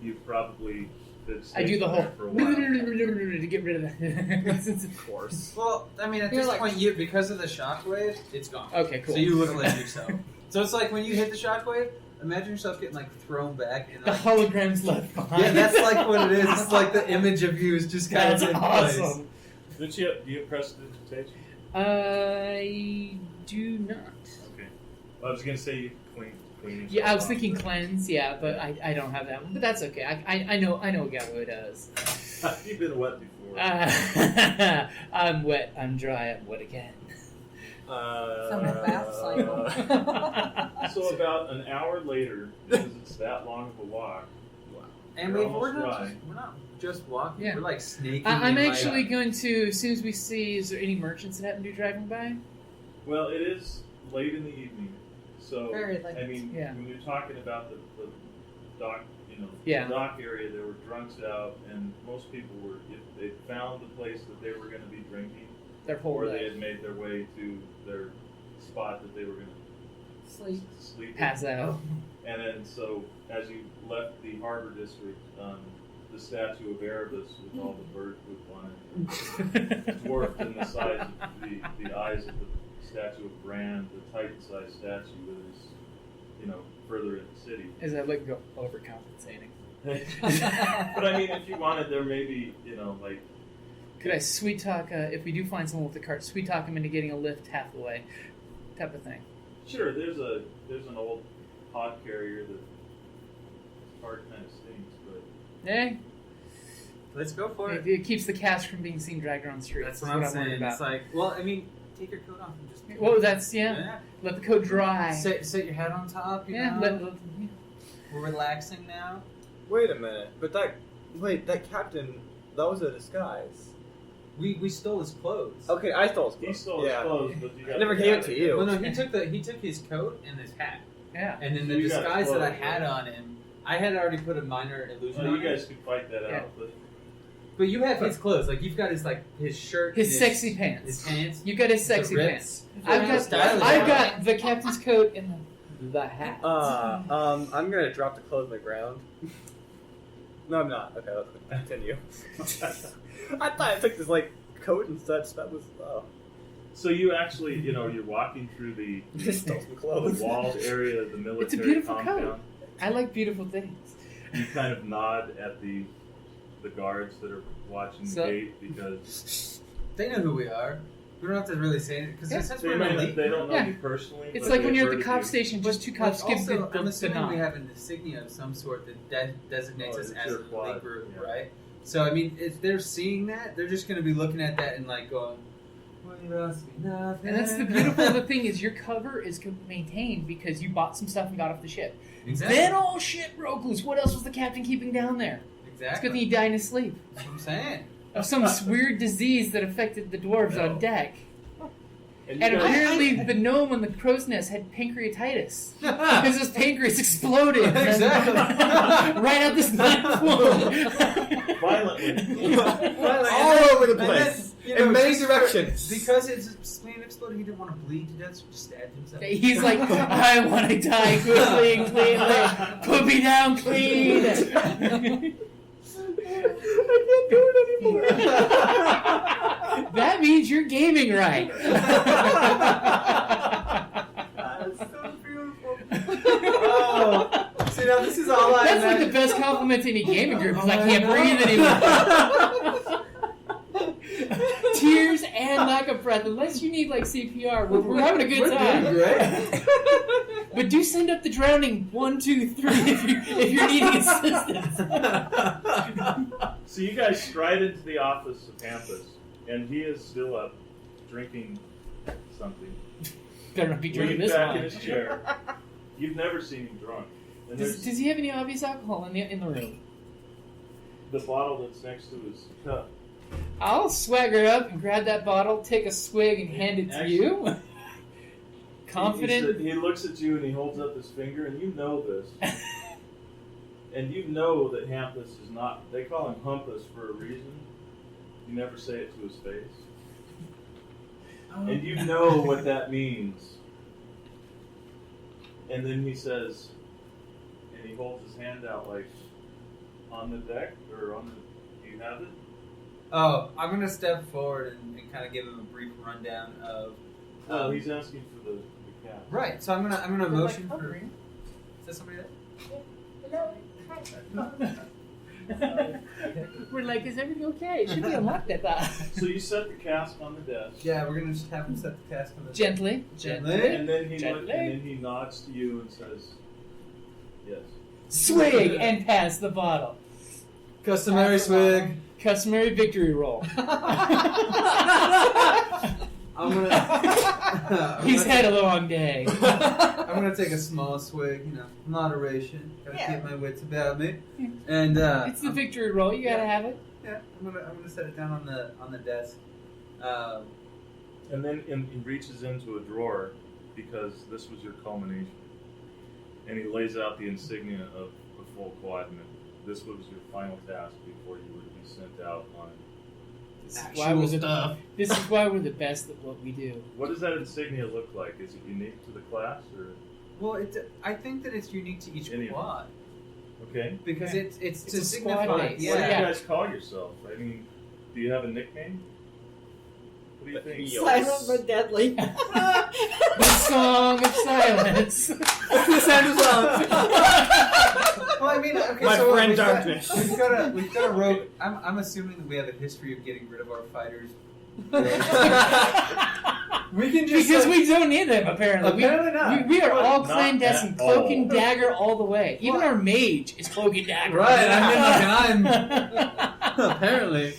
you've probably been I do the stationed whole there for a while. to get rid of that. Of course. Well, I mean, at You're this like- point, because of the shockwave, it's gone. Okay, cool. So you look like yourself. So it's like when you hit the shockwave, imagine yourself getting like thrown back and The like, hologram's left behind. yeah, that's like what it is. It's like the image of you is just kind That's of in place. awesome. Do you have prestidigitation? I do not. Okay. Well, I was going to say you clean. Yeah, I was thinking cleanse. Yeah, but I don't have that one. But that's okay. I know a guy who does. You've been wet before. I'm wet. I'm dry. I'm wet again. From the bath cycle. So about an hour later, because it's that long of a walk. And You're we're almost not dry. we're not just walking. Yeah. We're like snaking. I'm in, actually like, going to, as soon as we see, is there any merchants that happen to be driving by? Well, it is late in the evening, so Very late. I mean, Yeah. when you're talking about the dock, Yeah. the dock area, there were drunks out, and most people were if they found the place that they were going to be drinking, Their whole or they life. had made their way to their spot that they were going to Sleep. sleep. in. Pass out. And then, so as you left the harbor district, the statue of Erebus with all the bird poop on it, dwarfed in the size of the eyes of the statue of Brand, the Titan-sized statue that is, further in the city. As I like go overcompensating. But I mean, if you wanted, there may be, like. Could I sweet talk, if we do find someone with a cart, sweet talk him into getting a lift half the way, type of thing? Sure, there's an old pod carrier that part kind of stinks, but Eh? Let's go for it. It keeps the cast from being seen dragged around the streets. That's what I'm saying. worried about. It's like, well, I mean, take your coat off and just. Well, that's let the coat dry. Set your head on top. You know. Yeah. We're relaxing now. Wait a minute, but that captain, that was a disguise. We stole his clothes. Okay, I stole his clothes. He stole his clothes, but you got I never gave it to you. Well, no, he took his coat and his hat. Yeah. And then So the you got disguise that I clothes, had right? on him, I had already put a minor illusion Well, on you it. guys could fight that Yeah. out, But you have his clothes. Like you've got his shirt, His and sexy pants. his pants. You got his sexy the pants. rips. I've got the captain's coat and the hat. I'm gonna drop the clothes on the ground. No, I'm not. Okay, let's continue. I thought I took this coat and such. That was So you actually, you're walking through the just stole some clothes. walled area of the military It's a beautiful compound. coat. I like beautiful things. You kind of nod at the guards that are watching the gate because They know who we are. We don't have to really say it because since they we're don't elite, know Yeah. you personally. It's but like when they've you're at heard the of cop you. station, just two cops But give also, the I'm assuming nod. we have an insignia of some sort that designates Oh, us it's as your an quad, elite group, yeah. right? So I mean, if they're seeing that, they're just going to be looking at that and going, "Well, you asked me nothing." And that's the beautiful the thing is your cover is maintained because you bought some stuff and got off the ship. Exactly. Then all shit broke loose. What else was the captain keeping down there? It's Exactly. good thing he died in his sleep. That's what I'm saying. Of some weird disease that affected the dwarves on deck. And And you guys- apparently the gnome on the crow's nest had pancreatitis. Because his pancreas exploded. Exactly. Right out this knife wound. violently. All over the place. In many directions. Because his spleen exploded, he didn't want to bleed to death, so he just stabbed himself. He's like, I want to die quickly and cleanly. Put me down clean. I can't do it anymore. That means you're gaming right. That's so beautiful. Oh, see now this is all I. That's like the best compliment to any gaming group because I can't breathe anymore. Tears and lack of breath. Unless you need CPR, we're having a good time. Great. But do send up the drowning 1, 2, 3 if you're needing assistance. So you guys stride into the office of Hampus, and he is still up, drinking something. Better not be drinking Leaning this back wine. in his chair. You've never seen him drunk. And Does there's he have any obvious alcohol in the room? the bottle that's next to his cup. I'll swagger up and grab that bottle, take a swig, and hand it to you. Confident. He looks at you and he holds up his finger, and you know this. And you know that Hampus is not. They call him Humpus for a reason. You never say it to his face. And you know what that means. And then he says, and he holds his hand out on the deck, or on the, do you have it? Oh, I'm going to step forward and kind of give him a brief rundown of... Oh, he's asking for the cat. Right, so I'm gonna motion for... Is that somebody there? We're like, is everything okay? It should be unlocked at that. So you set the cask on the desk. Yeah, we're gonna just have him set the cask on the... Gently. Gently. And then he Gently. and then he nods to you and says, "Yes." Swig and pass the bottle. Customary swig. Customary victory roll. I'm gonna... He's had a long day. I'm gonna take a small swig, moderation. Gotta Yeah. keep my wits about me. And It's the victory roll. You gotta have it. yeah, I'm gonna set it down on the desk. And then he reaches into a drawer because this was your culmination, and he lays out the insignia of the full quadrant. This was your final task before you would be sent out on. This is why we're the best at what we do. What does that insignia look like? Is it unique to the class, or Well, I think that it's unique to each Any of quad okay? because Okay. it's It's to a squad signify. base. What do Yeah. you guys call yourself? I mean, do you have a nickname? What do you think? Silent but deadly. The Song of Silence. Well, I mean, okay, My so friend we've got- Darkness. We've got a rogue. I'm assuming that we have a history of getting rid of our fighters. We can just Because we don't need them, apparently. Apparently not. We are all Not clandestine, at cloak all. and dagger all the way. Even our mage is cloak and dagger. Right, I mean, like, and I'm apparently.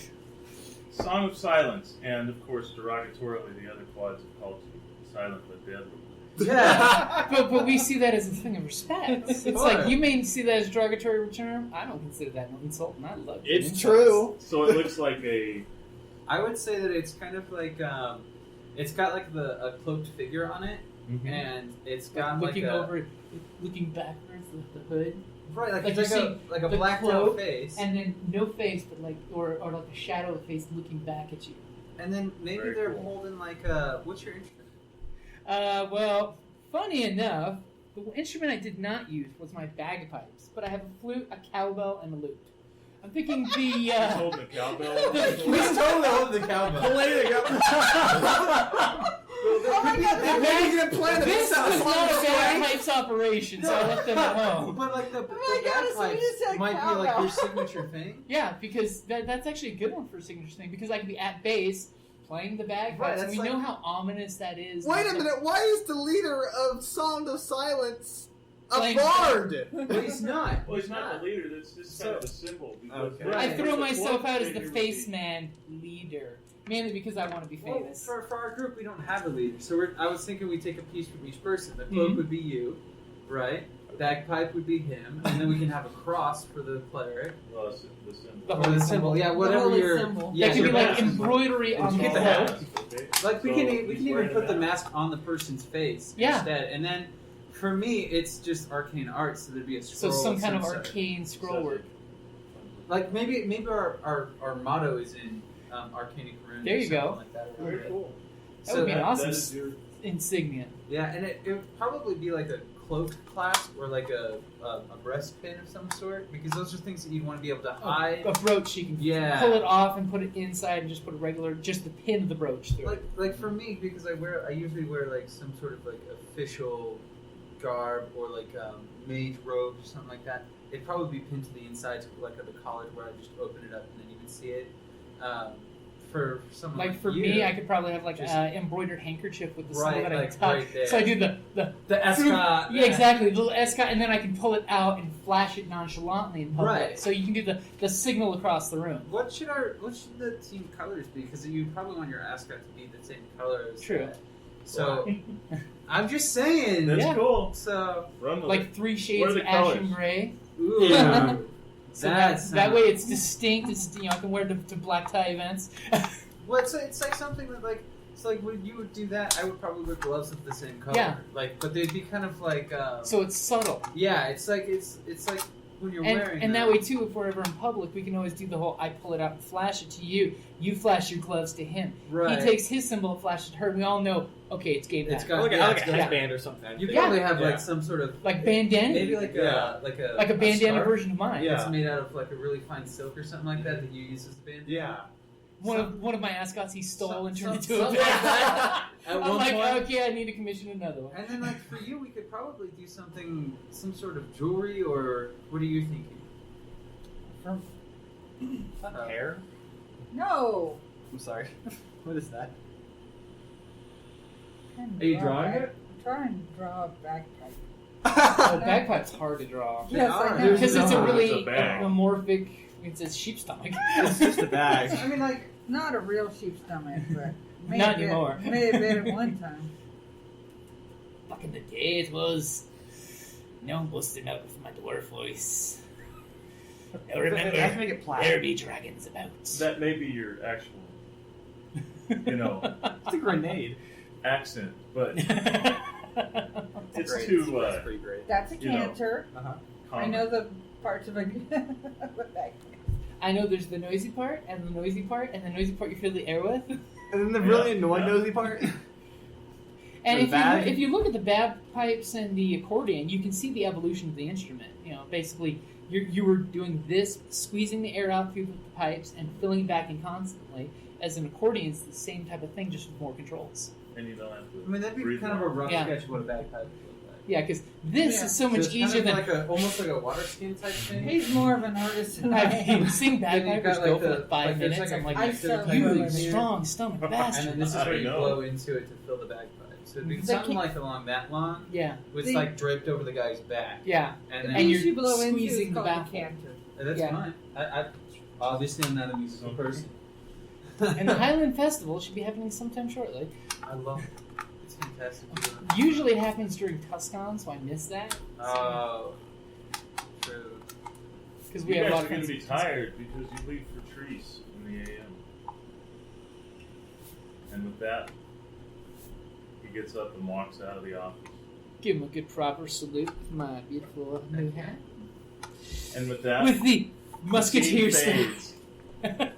Song of Silence, and of course, derogatorily, the other quads have called you silent but deadly. Yeah. But we see that as a thing of respect. It's like you may see that as a derogatory term. I don't consider that an insult, and I love it. It's true. So it looks like a. I would say that it's kind of like it's got like a cloaked figure on it, and it's got looking like a, over, looking backwards with the hood, right, like like it's you're like a the blacked cloak, out face, and then no face, but like or like a shadow of face looking back at you. and then maybe Very they're cool. holding like what's your instrument? Well, funny enough, the instrument I did not use was my bagpipes, but I have a flute, a cowbell, and a lute. I'm thinking the He's holding a cowbell. He's totally holding the cowbell. There you go. Maybe you can plan This this out. was not a bagpipes operation, so I left them at home. But like the my God, somebody just said bagpipes might be like cowbell. your signature thing. Yeah, because that's actually a good one for a signature thing, because I could be at base playing the bagpipes, Right, and that's we like- know how ominous that is. Wait a minute. Why is the leader of Song of Silence a Playing- bard? But he's not. Well, he's not the leader. That's just kind of a symbol. Because Okay. I right, throw the myself cloak out as the figure would face be- man leader, mainly because I want to be Well, famous. for our group, we don't have a leader, so I was thinking we take a piece from each person. The cloak would be you, right? Bagpipe would be him, and then we can have a cross for the cleric. Well, it's the symbol. The Or holy the symbol. symbol, yeah, whatever holy your symbol. yeah, that could your be like mask. embroidery on you the get the cloak. hat. Okay. Like we So can he's even wearing put the that. mask on the person's face Yeah. instead, and then for me, it's just arcane art, so there'd be a So scroll. some kind of sort. arcane scroll work. Like maybe our motto is in arcane runes. There or you go. something Like that around Very it. cool. That So would be an That awesome is your. insignia. Yeah, and it would probably be like a cloak clasp or like a breast pin of some sort, because those are things that you'd want to be able to hide. A brooch, you can Yeah. pull it off and put it inside, and just put just the pin of the brooch through it. Like for me, because I usually wear like some sort of like official garb or like mage robe or something like that. It'd probably be pinned to the inside, to like at the college where I just open it up and then you can see it. For someone Like for you, me, I could probably have like just- an embroidered handkerchief with the symbol Right, that I like can touch. right there. So I do the the escort. yeah, exactly, the little escort, and then I can pull it out and flash it nonchalantly in public. Right. So you can do the signal across the room. What should the team colors be? Because you probably want your ascot to be the same color as True. that. So I'm just saying. That's Yeah. cool. So Run with Like it. 3 What shades are of the ash colors? and gray. ooh, So that's that way it's distinct. It's I can wear it to black tie events. Well, it's like something that like it's like when you would do that, I would probably wear gloves of the same color. Yeah. Like, but they'd be kind of like. So it's subtle. Yeah, it's like when you're wearing. And that way too, if we're ever in public, we can always do the whole I pull it out and flash it to you. You flash your gloves to him. Right. He takes his symbol and flashes to her. And we all know, okay, it's game It's time. got- Like a yeah, headband or something. You Yeah. probably have Yeah. like some sort of Like bandana. maybe like Yeah. like a bandana scarf version of mine. Yeah. that's made out of like a really fine silk or something like that you use as a bandana. Yeah. One of my ascots he stole Some- and turned some- into a something like bandana. that. At I'm one like, point. okay, I need to commission another one. And then like for you, we could probably do something, some sort of jewelry, or what are you thinking? Hair? No. I'm sorry. What is that? I'm Are you drawing it? trying to draw a bagpipe. Oh, bagpipe's hard to draw. Yes, are. I know. Because it's a It's really a bag. amorphic. It's a sheep stomach. It's just a bag. I mean, like Not a real sheep stomach, but may Not have been- anymore. May have been at one time. Back in the day, it was no busting out with my dwarf voice. Now remember, I have to make it there plastic. be dragons about. That may be your actual, you know, It's a grenade. accent, but it's Great. too That's pretty great. That's a You know. canter. I common. know the parts of a bagpipe. I know there's the noisy part, and the noisy part, and the noisy part you fill the air with. And then the really annoying nosy part. And The if bag? you look at the bagpipes and the accordion, you can see the evolution of the instrument. You know, basically, you were doing this, squeezing the air out through the pipes and filling it back in constantly. As an accordion, it's the same type of thing, just with more controls. And you don't have to. I mean, that'd be breathe kind of a rough Yeah. sketch of what a bagpipe would look like. Yeah, because this Yeah. is so much it's kind easier of than like almost like a water skin type thing. He's more of an artist than I I mean, am. sing Then you've bagpipers got, go like, for the- like 5 like, there's minutes. like I'm a like, I connector so type you of thing. strong stomach And bastard. then this is I where you know. blow into it to fill the bagpipe. So it'd be The something ca- like along that long, Yeah, with The- like draped over the guy's back. yeah. And The then And piece you're you blow into squeezing is the called a baffle. canter. that's Yeah. fine. I obviously I'm not a musical person. And the Highland Festival should be happening sometime shortly. I love it. It's fantastic. Usually it happens during Tuscon, so I miss that. Oh, true. Because we You have a guys lot are of going to friends. be tired because you leave for Treese in the AM. And with that, he gets up and walks out of the office. Give him a good proper salute with my beautiful new hat. And with that, With the musketeer the scene staff. fades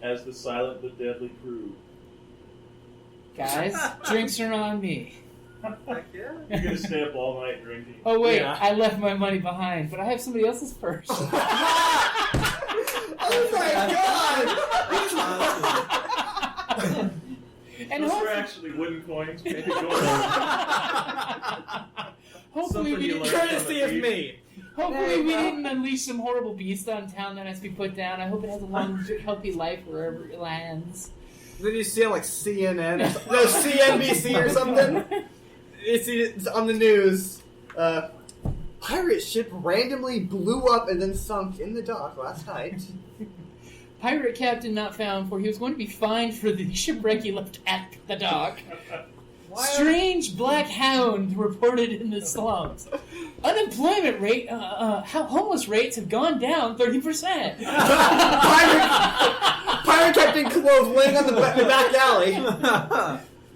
as the silent but deadly crew. Guys, drinks are on me. Heck yeah. You're going to stay up all night drinking. Oh wait, Yeah. I left my money behind, but I have somebody else's purse. Oh my god! And Those were hopefully, actually wooden coins. Maybe go hopefully Something we you didn't. learned. Courtesy of me. Hopefully we didn't unleash some horrible beast on town that has to be put down. I hope it has a long, healthy life wherever it lands. Then you see on like CNN, no CNBC or something. It's on the news. Pirate ship randomly blew up and then sunk in the dock last night. Pirate captain not found, for he was going to be fined for the shipwreck he left at the dock. Strange black hound reported in the slums. Unemployment rate, homeless rates have gone down 30%. Pirate Captain Clove laying on the back alley.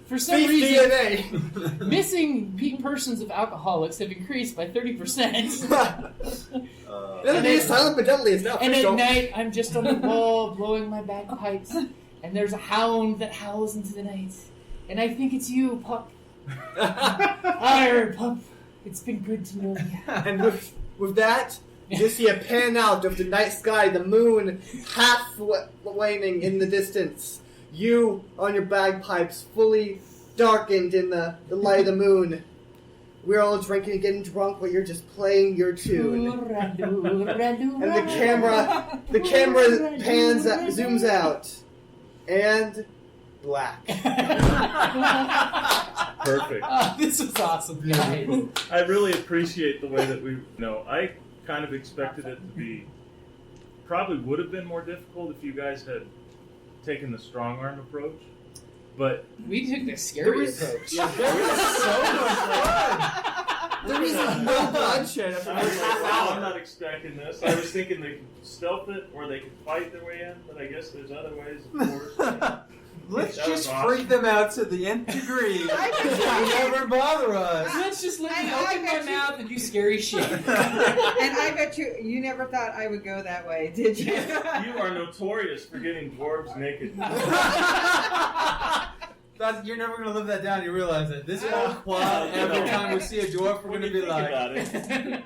For some Thief reason, DNA. missing persons of alcoholics have increased by 30%. Then the silent but deadly is now And official. at night, I'm just on the wall blowing my bagpipes, and there's a hound that howls into the night. And I think it's you, pup. Arr, pup. It's been good to know you. And with that, you just see a pan out of the night sky, the moon half waning in the distance. You on your bagpipes, fully darkened in the light of the moon. We're all drinking and getting drunk, but you're just playing your tune. And the camera pans, zooms out, and black. Perfect. This was awesome, guys. I really appreciate the way that I kind of expected it to be, probably would have been more difficult if you guys had taken the strong arm approach, but We took the scary approach. Yeah, there was so much fun. There was no bloodshed after I the was first like, wow, I'm hour. not expecting this. I was thinking they could stealth it or they could fight their way in, but I guess there's other ways, of course. Let's That was just awesome. freak them out to the nth degree. Never bother us. Let's just let me I open my bet you- mouth and do scary shit. And I bet you never thought I would go that way, did you? You are notorious for getting dwarves naked. You're never gonna live that down. You realize that this whole quad. Well, you Every know, time we see a dwarf, we're When gonna you be think like, about it,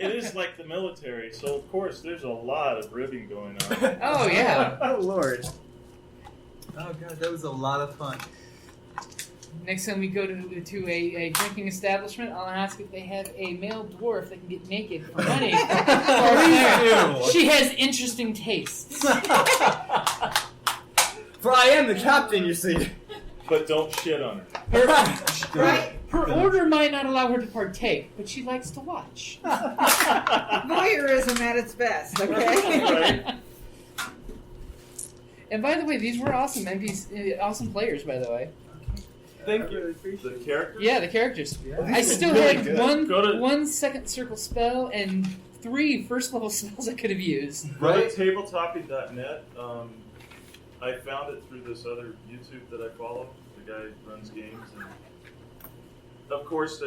it is like the military, so of course there's a lot of ribbing going on. Oh, yeah. Oh, Lord. "Oh god, that was a lot of fun." Next time we go to a drinking establishment, I'll ask if they have a male dwarf that can get naked for money. do. She has interesting tastes. For I am the captain, you see. But don't shit on her. Right? Her order might not allow her to partake, but she likes to watch. Voyeurism at its best, okay? Right? And by the way, these were awesome awesome players, by the way. Thank you. The character? Yeah, the characters. I This is still really had good. one second circle spell and 3 first level spells I could have used. Go Right. to tabletopy.net. I found it through this other YouTube that I follow. The guy runs games, and of course,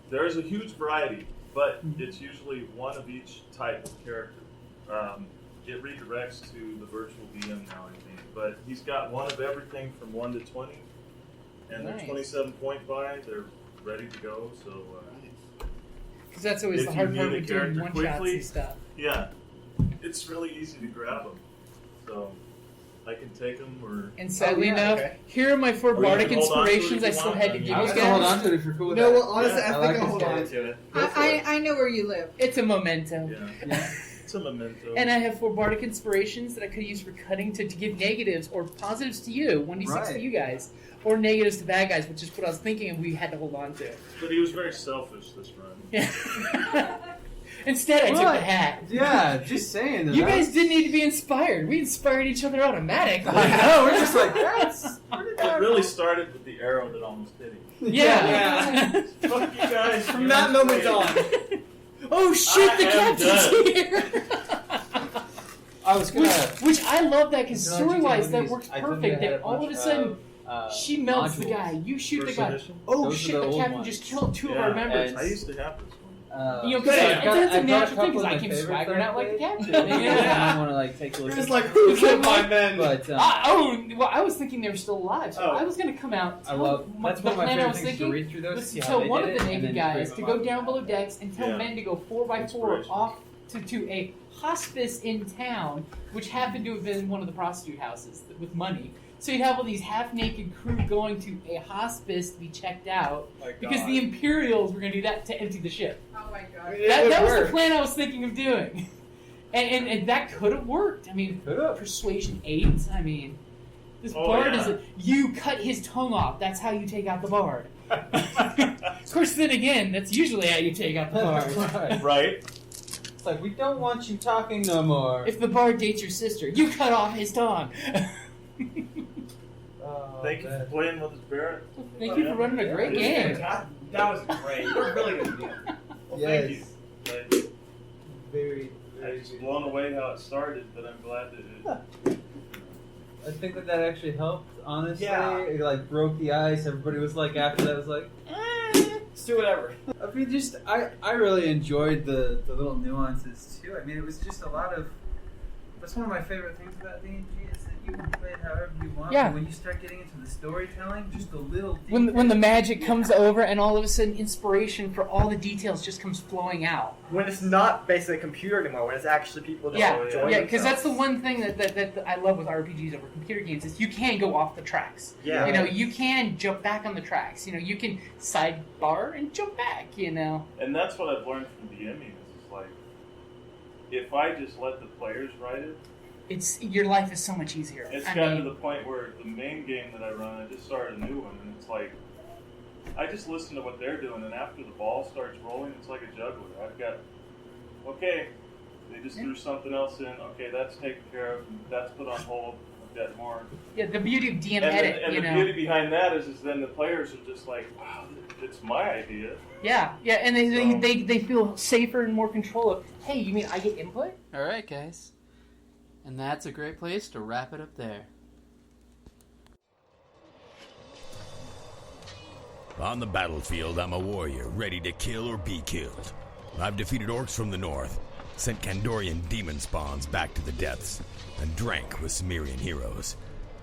there is a huge variety, but it's usually one of each type of character. It redirects to the virtual DM now, I think. But he's got one of everything from 1 to 20, and Nice. they're 27 point buy. They're ready to go. So Because that's always If the you hard need part a with doing character one shots quickly, and stuff. yeah, it's really easy to grab them. So I can take them or. And sadly yeah, enough, okay. here are my 4 Or you bardic can hold on to it if inspirations you I still want. had to I mean, give I you was gonna hold guys. on to it if you're cool with No, that. well, honestly, Yeah, I like think I'll this hold game. on to it. I know where you live. It's a memento. Yeah. It's a memento. And I have 4 bardic inspirations that I could use for cutting to give negatives or positives to you, 1d6 Right. to you guys, or negatives to bad guys, which is what I was thinking and we had to hold on to. But he was very selfish this run. Yeah. Instead, I took the hat. Yeah, just saying. You guys didn't need to be inspired. We inspired each other automatically. I know. We're just like that's. It really started with the arrow that almost hit him. Yeah. Fuck you guys. From that moment on. Oh shit! The I am captain's here. I was gonna. Which I love that because Don't you story-wise, think that these- works I think perfect. they had That a all of a bunch sudden. She melts the modules. guy. You shoot First the guy. edition? Oh Those are shit! the The old captain ones. just killed two of Yeah. our members. I used to have this one. You know, because I've got- that's a I've got natural thing. couple Because of I my came favorite swaggering out like the third captain. I Yeah. want to like take a look. It's like, who killed my men? But Well, I was thinking they were still alive, so Oh. I was going to come out. I love. That's the one of my plan I favorite was things to thinking read through those. was See to how tell they one did of it, the and naked then guys scrape to them go up. down below decks and tell Yeah. men to go 4x4 Inspiration. off to a hospice in town, which happened to have been one of the prostitute houses with money. So you'd have all these half-naked crew going to a hospice to be checked out because the Imperials were going to do that to empty the ship. Oh my god. That was the plan I was thinking of doing. And that could have worked. I mean, Could've. Persuasion 8, I mean, this Oh, bard yeah. you cut his tongue off, that's how you take out the bard. Of course, then again, that's usually how you take out the bard. Right? It's like we don't want you talking no more. If the bard dates your sister, you cut off his tongue. Thank you for playing with us, Barrett. Thank you for running a great game. That was great. You're really good. Well, thank you. Yes. Very, I very was good. blown away how it started, but I'm glad that it. I think that actually helped. Honestly, Yeah. it like broke the ice. Everybody was like, after that, was like, Let's do whatever. I mean, just I really enjoyed the little nuances too. I mean, it was just a lot of. That's one of my favorite things about D&G is that you can play it however you want. Yeah. But when you start getting into the storytelling, just the little. When the magic comes over and all of a sudden inspiration for all the details just comes flowing out. When it's not basically a computer anymore, when it's actually people that Yeah, enjoy yeah, because that's themselves. the one thing that I love with RPGs over computer games is you can go off the tracks. Yeah. You know, you can jump back on the tracks. You know, you can sidebar and jump back, you know. And that's what I've learned from DMing is it's like, if I just let the players write it, Your life is so much easier. it's I gotten mean, to the point where the main game that I run, I just started a new one, and it's like, I just listen to what they're doing, and after the ball starts rolling, it's like a juggler. I've got, okay, they just threw something else in, okay, that's taken care of, and that's put on hold, I've got more. yeah, the beauty of DM And, edit, and you the know. beauty behind that is then the players are just like, wow, it's my idea. Yeah, and So- they feel safer and more control of, hey, you mean I get input? All right, guys. And that's a great place to wrap it up there. On the battlefield, I'm a warrior, ready to kill or be killed. I've defeated orcs from the north, sent Kandorian demon spawns back to the depths, and drank with Cimmerian heroes.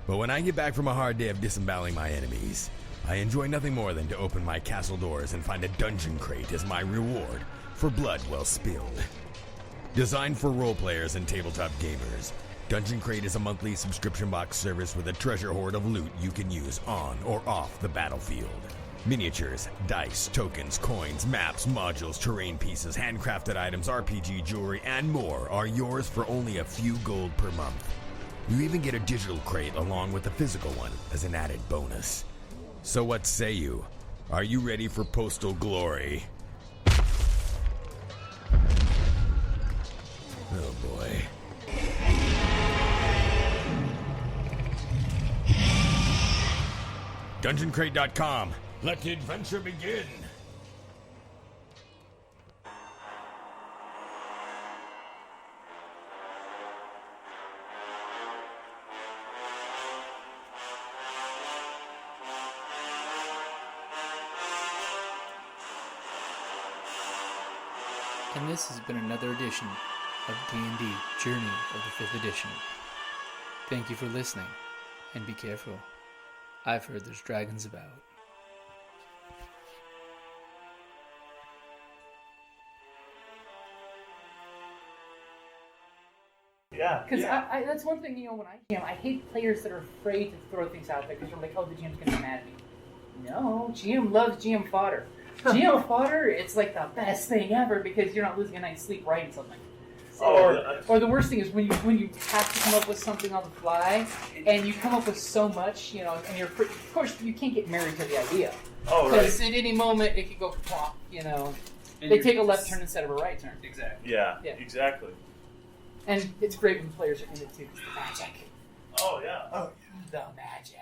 But when I get back from a hard day of disemboweling my enemies, I enjoy nothing more than to open my castle doors and find a dungeon crate as my reward for blood well spilled. Designed for role players and tabletop gamers, Dungeon Crate is a monthly subscription box service with a treasure hoard of loot you can use on or off the battlefield. Miniatures, dice, tokens, coins, maps, modules, terrain pieces, handcrafted items, RPG jewelry, and more are yours for only a few gold per month. You even get a digital crate along with a physical one as an added bonus. So what say you? Are you ready for postal glory? Oh boy. DungeonCrate.com. Let the adventure begin. And this has been another edition of D&D Journey of the 5th Edition. Thank you for listening, and be careful. I've heard there's dragons about. Yeah. Because that's one thing, you know, when I hate players that are afraid to throw things out there because they're like, oh, the GM's going to be mad at me. No, GM loves GM fodder. GM fodder, it's like the best thing ever because you're not losing a night's sleep writing something. Or the worst thing is when you have to come up with something on the fly and you come up with so much, you know, and you're of course you can't get married to the idea. Oh, right. Because at any moment it could go plop, you know. And They you're take a left just- turn instead of a right turn. Exactly. Yeah, Yeah. exactly. And it's great when players are in it too. It's the magic. Oh, yeah. The magic.